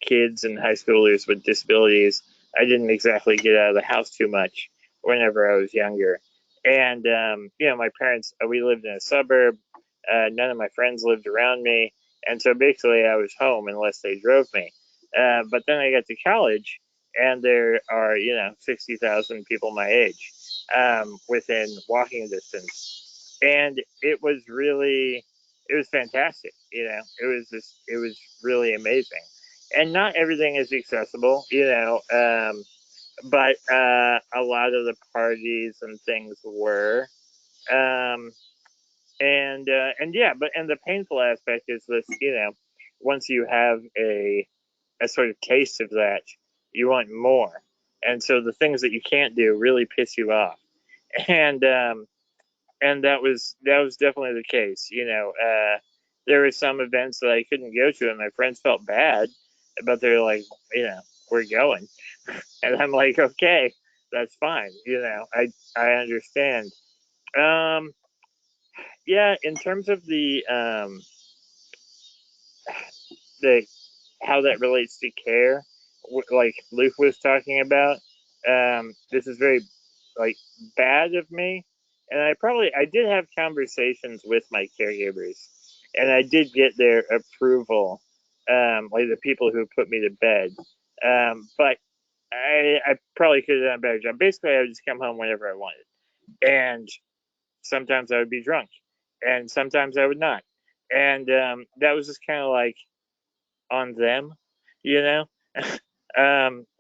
kids and high schoolers with disabilities, I didn't exactly get out of the house too much whenever I was younger. And, my parents, we lived in a suburb. None of my friends lived around me. And so basically I was home unless they drove me. But then I got to college and there are, 60,000 people my age within walking distance. And it was fantastic. It was really amazing. And not everything is accessible, but a lot of the parties and things were. And yeah, and the painful aspect is this, once you have a sort of taste of that, you want more. And so the things that you can't do really piss you off. And that was definitely the case. There were some events that I couldn't go to and my friends felt bad, but they're like, we're going. And I'm like, okay, that's fine. I understand. Yeah, in terms of the how that relates to care, like Luke was talking about, this is very like bad of me, and I did have conversations with my caregivers, and I did get their approval, like the people who put me to bed, but I probably could have done a better job. Basically, I would just come home whenever I wanted, and sometimes I would be drunk, and sometimes I would not, and that was just kind of like on them, you know.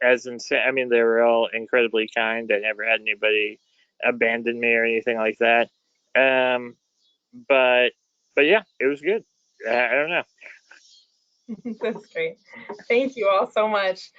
As in, I mean, they were all incredibly kind. I never had anybody abandon me or anything like that. But yeah, it was good. I don't know. That's great. Thank you all so much.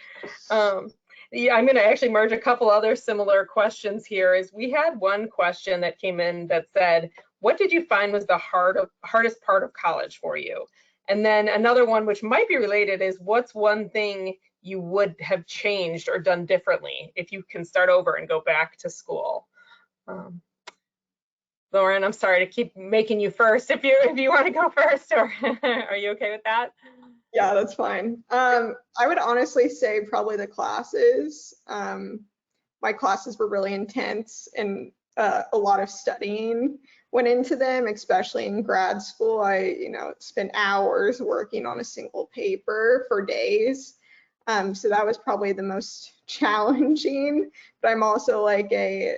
Yeah, I'm going to actually merge a couple other similar questions here. Is we had one question that came in that said, what did you find was the hardest part of college for you? And then another one which might be related is, what's one thing you would have changed or done differently if you can start over and go back to school? Lauren, I'm sorry to keep making you first. If you want to go first, or are you okay with that? Yeah, that's fine. I would honestly say probably the classes. My classes were really intense and a lot of studying went into them, especially in grad school. I, spent hours working on a single paper for days. So that was probably the most challenging, but I'm also like I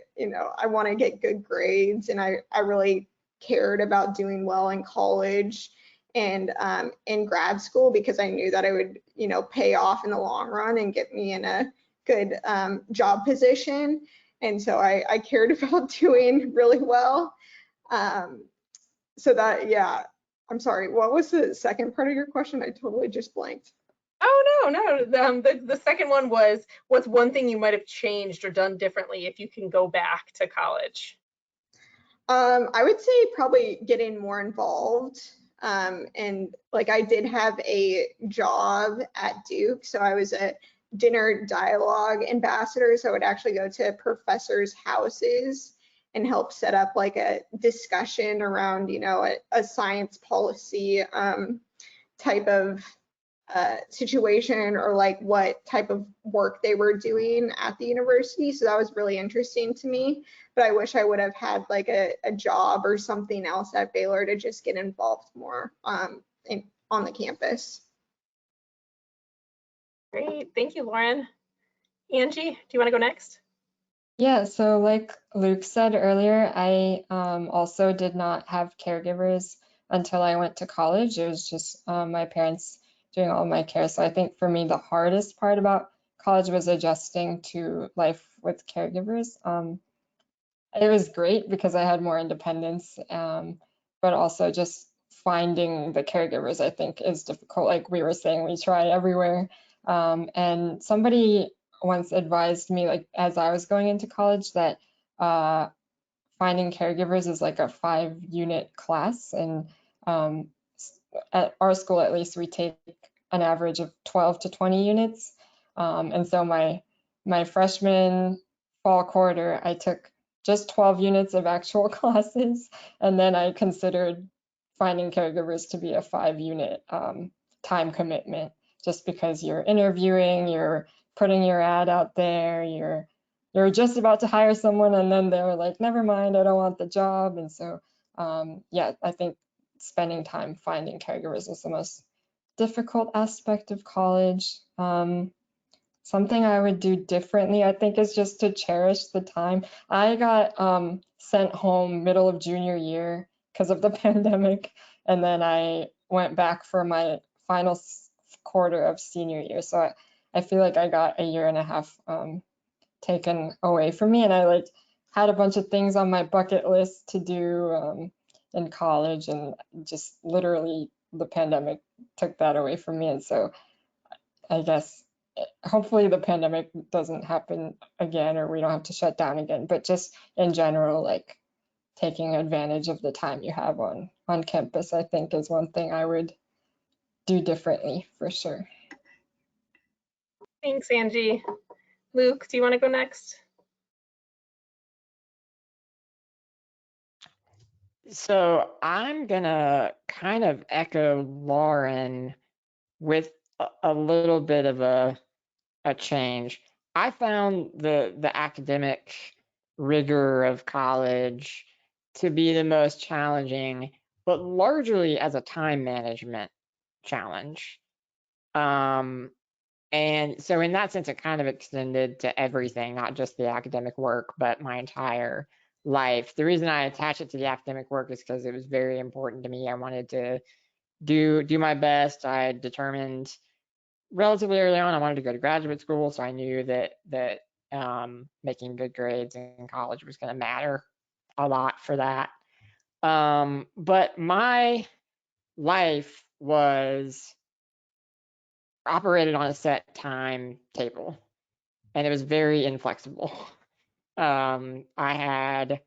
want to get good grades, and I really cared about doing well in college and in grad school because I knew that I would, pay off in the long run and get me in a good job position. And so I cared about doing really well. So that, yeah, I'm sorry. What was the second part of your question? I totally just blanked. Oh, no. The second one was, what's one thing you might have changed or done differently if you can go back to college? I would say probably getting more involved. And like I did have a job at Duke, so I was a dinner dialogue ambassador. So I would actually go to professors' houses and help set up like a discussion around, a science policy type of situation, or like what type of work they were doing at the university. So that was really interesting to me, but I wish I would have had like a job or something else at Baylor to just get involved more on the campus. Great, thank you, Lauren. Angie, do you want to go next? Yeah, so like Luke said earlier, I also did not have caregivers until I went to college. It was just my parents doing all my care. So I think for me, the hardest part about college was adjusting to life with caregivers. It was great because I had more independence, but also just finding the caregivers, I think, is difficult. Like we were saying, we try everywhere. And somebody once advised me, like as I was going into college, that finding caregivers is like a 5-unit class. And at our school, at least, we take an average of 12 to 20 units. And so my freshman fall quarter, I took just 12 units of actual classes, and then I considered finding caregivers to be a 5-unit time commitment, just because you're interviewing, you're putting your ad out there, you're just about to hire someone, and then they're like, never mind, I don't want the job. And so yeah, I think spending time finding caregivers was the most difficult aspect of college. Something I would do differently, I think, is just to cherish the time. I got sent home middle of junior year because of the pandemic, and then I went back for my final quarter of senior year. So I feel like I got a year and a half taken away from me, and I like had a bunch of things on my bucket list to do in college, and just literally the pandemic took that away from me. And so I guess hopefully the pandemic doesn't happen again, or we don't have to shut down again, but just in general, like taking advantage of the time you have on campus, I think is one thing I would do differently for sure. Thanks, Angie. Luke, do you want to go next? So I'm gonna kind of echo Lauren with a little bit of a change. I found the academic rigor of college to be the most challenging, but largely as a time management challenge. And so in that sense, it kind of extended to everything, not just the academic work, but my entire life. The reason I attach it to the academic work is because it was very important to me. I wanted to do my best. I determined relatively early on I wanted to go to graduate school, so I knew that making good grades in college was going to matter a lot for that. But my life was operated on a set timetable, and it was very inflexible. I had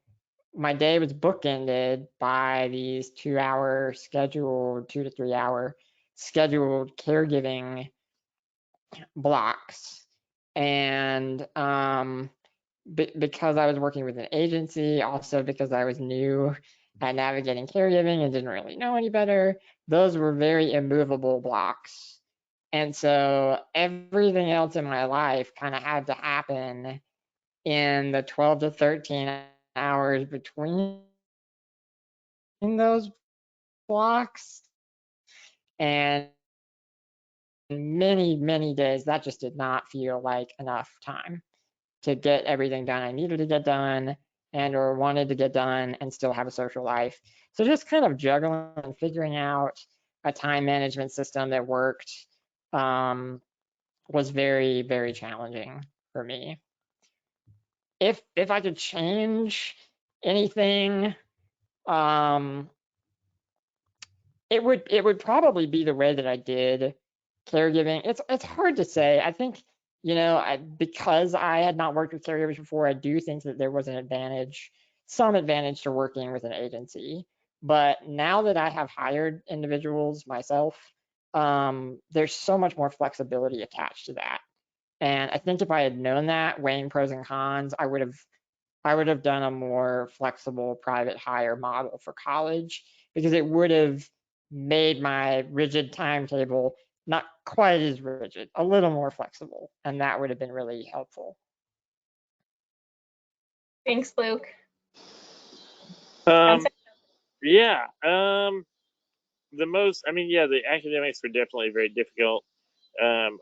my day was bookended by these 2 to 3 hour scheduled caregiving blocks. And because I was working with an agency, also because I was new at navigating caregiving and didn't really know any better, those were very immovable blocks. And so everything else in my life kind of had to happen in the 12 to 13 hours between those blocks. And many days that just did not feel like enough time to get everything done I needed to get done and or wanted to get done and still have a social life. So just kind of juggling and figuring out a time management system that worked was very challenging for me. If I could change anything, it would probably be the way that I did caregiving. It's hard to say. I think, you know, because I had not worked with caregivers before, I do think that there was an advantage, some advantage to working with an agency. But now that I have hired individuals myself, there's so much more flexibility attached to that. And I think if I had known that, weighing pros and cons, I would have done a more flexible private hire model for college, because it would have made my rigid timetable not quite as rigid, a little more flexible, and that would have been really helpful. Thanks, Luke. Yeah. The academics were definitely very difficult.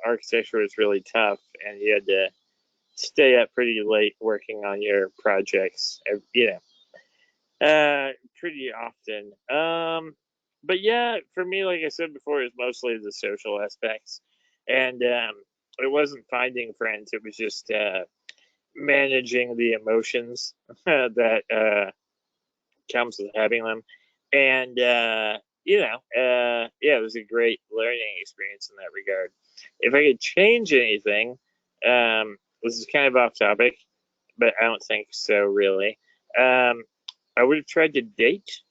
Architecture was really tough, and you had to stay up pretty late working on your projects, pretty often. But yeah, for me, like I said before, it was mostly the social aspects, and it wasn't finding friends. It was just managing the emotions that comes with having them, and it was a great learning experience in that regard. If I could change anything, this is kind of off topic, but I don't think so really. I would have tried to date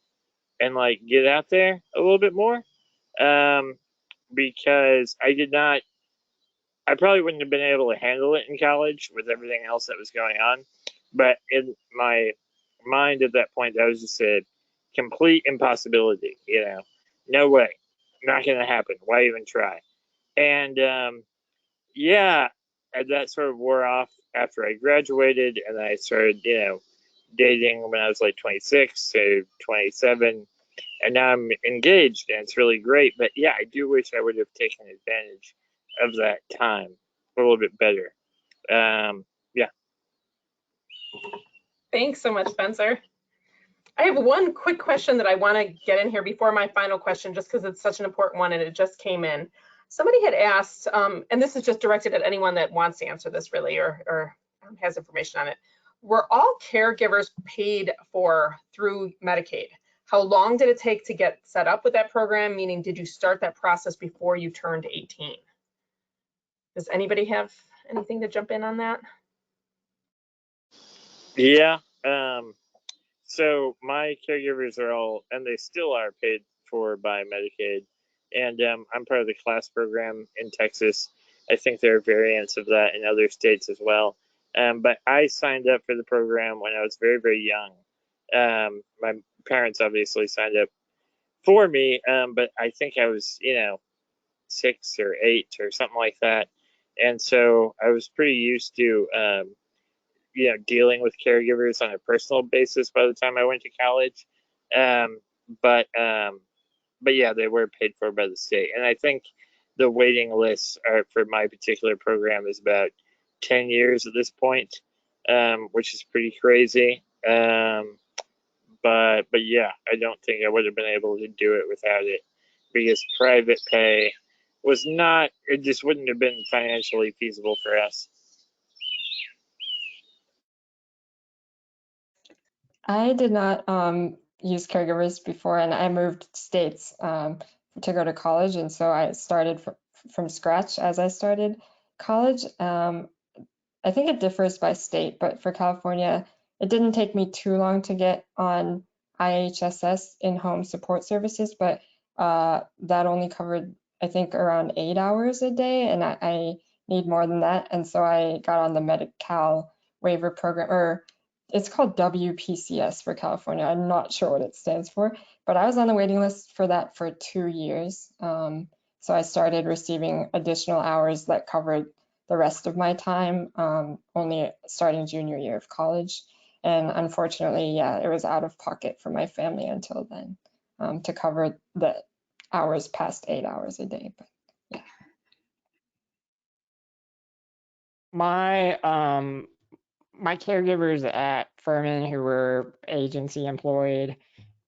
and like get out there a little bit more, because I probably wouldn't have been able to handle it in college with everything else that was going on. But in my mind at that point, that was just a complete impossibility. No way, not going to happen. Why even try? And that sort of wore off after I graduated, and I started, dating when I was like 26 to 27, and now I'm engaged, and it's really great. But yeah, I do wish I would have taken advantage of that time a little bit better. Yeah. Thanks so much, Spencer. I have one quick question that I want to get in here before my final question, just because it's such an important one and it just came in. Somebody had asked, and this is just directed at anyone that wants to answer this really, or has information on it. Were all caregivers paid for through Medicaid? How long did it take to get set up with that program? Meaning, did you start that process before you turned 18? Does anybody have anything to jump in on that? Yeah. So my caregivers are all, and they still are paid for by Medicaid. And I'm part of the CLASS program in Texas. I think there are variants of that in other states as well. But I signed up for the program when I was very, very young. My parents obviously signed up for me, but I think I was, 6 or 8 or something like that. And so I was pretty used to, dealing with caregivers on a personal basis by the time I went to college. But yeah, they were paid for by the state. And I think the waiting lists are, for my particular program, is about 10 years at this point, which is pretty crazy. But yeah, I don't think I would have been able to do it without it, because private pay was not, it just wouldn't have been financially feasible for us. I did not use caregivers before, and I moved states to go to college, and so I started from scratch as I started college. I think it differs by state, but for California, it didn't take me too long to get on IHSS in-home support services, but that only covered, I think, around 8 hours a day, and I need more than that, and so I got on the Medi-Cal waiver program, or it's called WPCS for California. I'm not sure what it stands for, but I was on the waiting list for that for 2 years. So I started receiving additional hours that covered the rest of my time, only starting junior year of college. And unfortunately, yeah, it was out of pocket for my family until then to cover the hours past 8 hours a day. But yeah. My caregivers at Furman, who were agency employed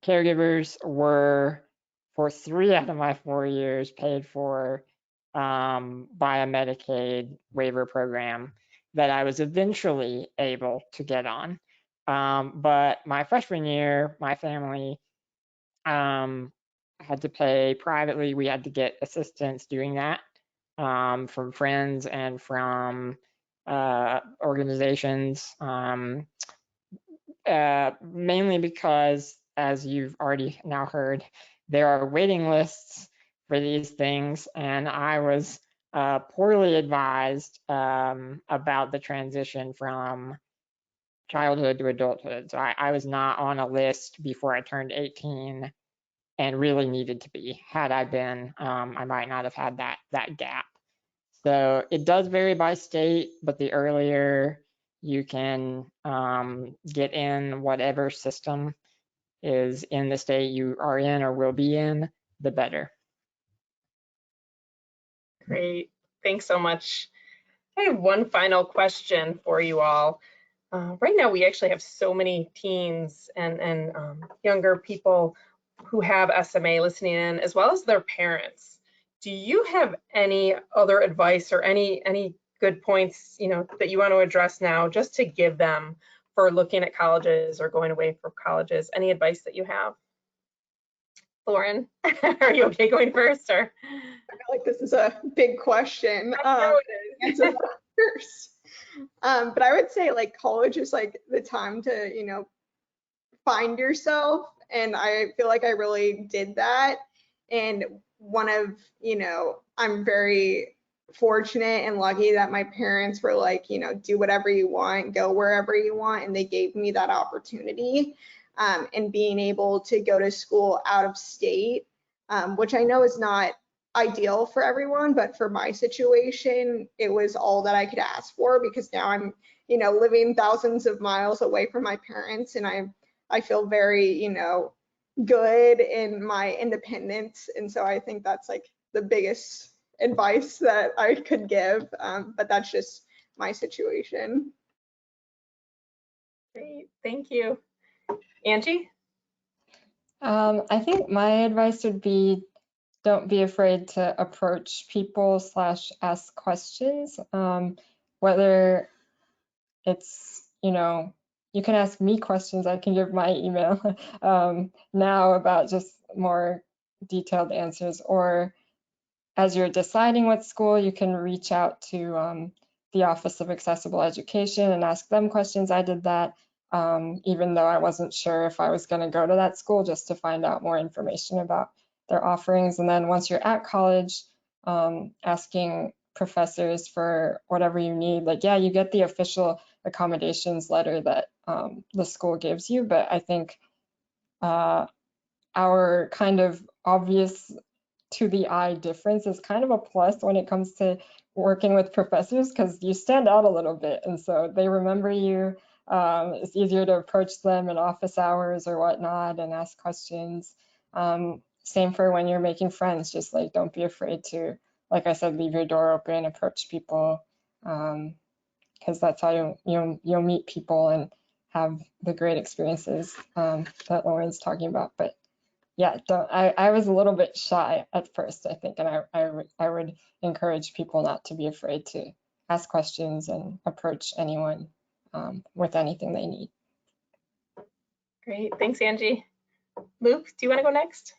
caregivers, were for 3 out of my 4 years paid for by a Medicaid waiver program that I was eventually able to get on. But my freshman year, my family had to pay privately. We had to get assistance doing that from friends and from organizations, mainly because, as you've already now heard, there are waiting lists for these things, and I was poorly advised about the transition from childhood to adulthood. So I was not on a list before I turned 18 and really needed to be. Had I been, I might not have had that gap. So it does vary by state, but the earlier you can get in whatever system is in the state you are in or will be in, the better. Great, thanks so much. I have one final question for you all. Right now, we actually have so many teens and younger people who have SMA listening in, as well as their parents. Do you have any other advice or any good points, that you want to address now, just to give them for looking at colleges or going away from colleges? Any advice that you have? Lauren, are you okay going first? Or I feel like this is a big question. I know it is. Answer first. But I would say like college is like the time to, find yourself. And I feel like I really did that. And I'm very fortunate and lucky that my parents were like, do whatever you want, go wherever you want. And they gave me that opportunity. And being able to go to school out of state, which I know is not ideal for everyone, but for my situation, it was all that I could ask for, because now I'm, living thousands of miles away from my parents, and I feel very, good in my independence. And so I think that's like the biggest advice that I could give, but that's just my situation. Great, thank you. Angie? I think my advice would be don't be afraid to approach people / ask questions, whether it's, you can ask me questions. I can give my email now about just more detailed answers, or as you're deciding what school, you can reach out to the Office of Accessible Education and ask them questions. I did that even though I wasn't sure if I was going to go to that school, just to find out more information about their offerings. And then once you're at college, asking professors for whatever you need. Like, yeah, you get the official accommodations letter that the school gives you, but I think our kind of obvious to the eye difference is kind of a plus when it comes to working with professors, because you stand out a little bit, and so they remember you. It's easier to approach them in office hours or whatnot and ask questions. Same for when you're making friends, just like don't be afraid to, like I said, leave your door open, approach people, because that's how you'll meet people and have the great experiences that Lauren's talking about. But yeah, I was a little bit shy at first, I think, and I would encourage people not to be afraid to ask questions and approach anyone with anything they need. Great, thanks, Angie. Luke, do you want to go next?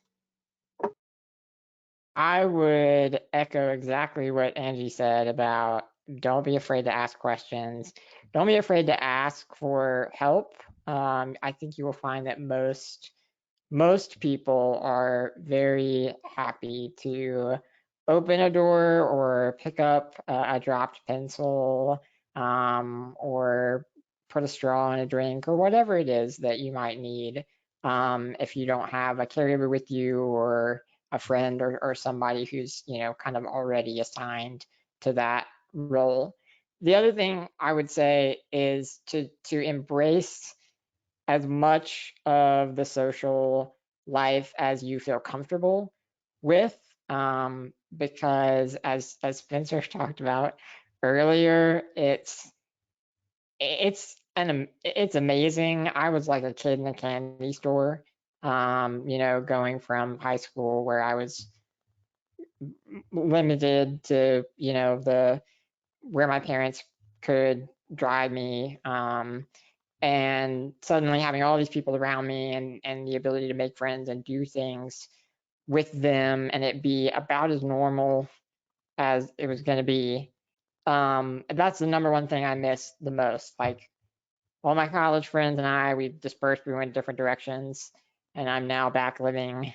I would echo exactly what Angie said about don't be afraid to ask questions. Don't be afraid to ask for help. I think you will find that most people are very happy to open a door or pick up a dropped pencil, or put a straw in a drink, or whatever it is that you might need, if you don't have a caregiver with you or a friend or somebody who's kind of already assigned to that role. The other thing I would say is to embrace as much of the social life as you feel comfortable with, because as Spencer talked about earlier, it's amazing. I was like a kid in a candy store, going from high school where I was limited to where my parents could drive me, and suddenly having all these people around me and the ability to make friends and do things with them and it be about as normal as it was going to be. That's the number one thing I miss the most. Like, all my college friends and we dispersed, we went different directions, and I'm now back living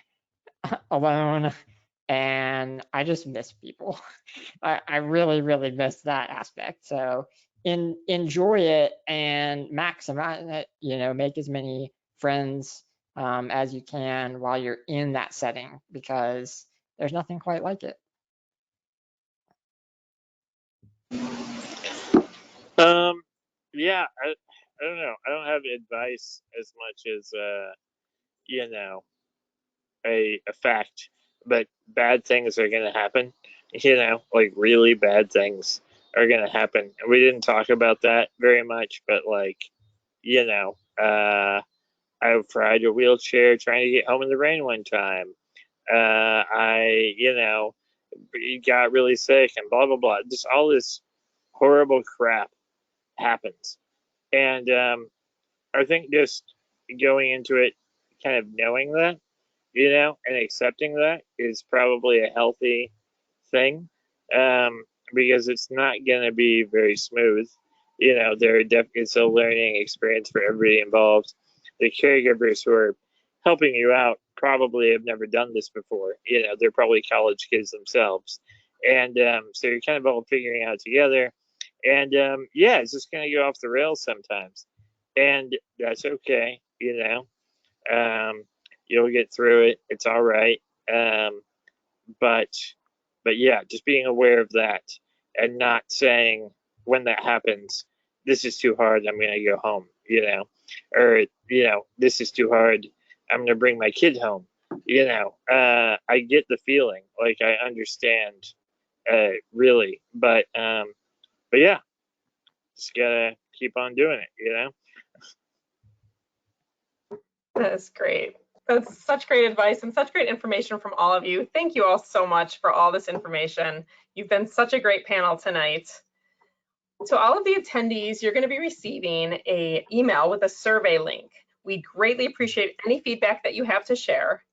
alone, and I just miss people. I really, really miss that aspect. So enjoy it and maximize it, make as many friends as you can while you're in that setting, because there's nothing quite like it. Yeah, I don't know. I don't have advice as much as a fact, but bad things are gonna happen. Like really bad things are gonna happen. And we didn't talk about that very much, but I fried a wheelchair trying to get home in the rain one time. I got really sick and blah blah blah. Just all this horrible crap happens. And I think just going into it kind of knowing that, and accepting that is probably a healthy thing, because it's not going to be very smooth. It's a learning experience for everybody involved. The caregivers who are helping you out probably have never done this before. They're probably college kids themselves. And so you're kind of all figuring out together. And it's just going to go off the rails sometimes. And that's okay, you'll get through it. It's all right. But yeah, just being aware of that and not saying when that happens, this is too hard, I'm going to go home, or, this is too hard, I'm gonna bring my kid home. You know, I get the feeling, like I understand, really, but yeah, just gotta keep on doing it, you know. That's great. That's such great advice and such great information from all of you. Thank you all so much for all this information. You've been such a great panel tonight. So all of the attendees, you're going to be receiving an email with a survey link. We greatly appreciate any feedback that you have to share.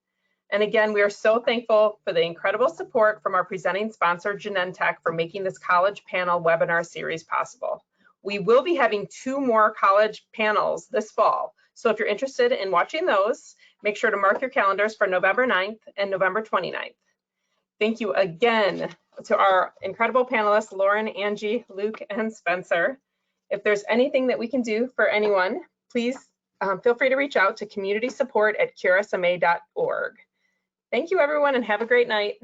And again, we are so thankful for the incredible support from our presenting sponsor, Genentech, for making this college panel webinar series possible. We will be having 2 more college panels this fall. So if you're interested in watching those, make sure to mark your calendars for November 9th and November 29th. Thank you again to our incredible panelists, Lauren, Angie, Luke, and Spencer. If there's anything that we can do for anyone, please feel free to reach out to communitysupport@cursma.org. Thank you, everyone, and have a great night.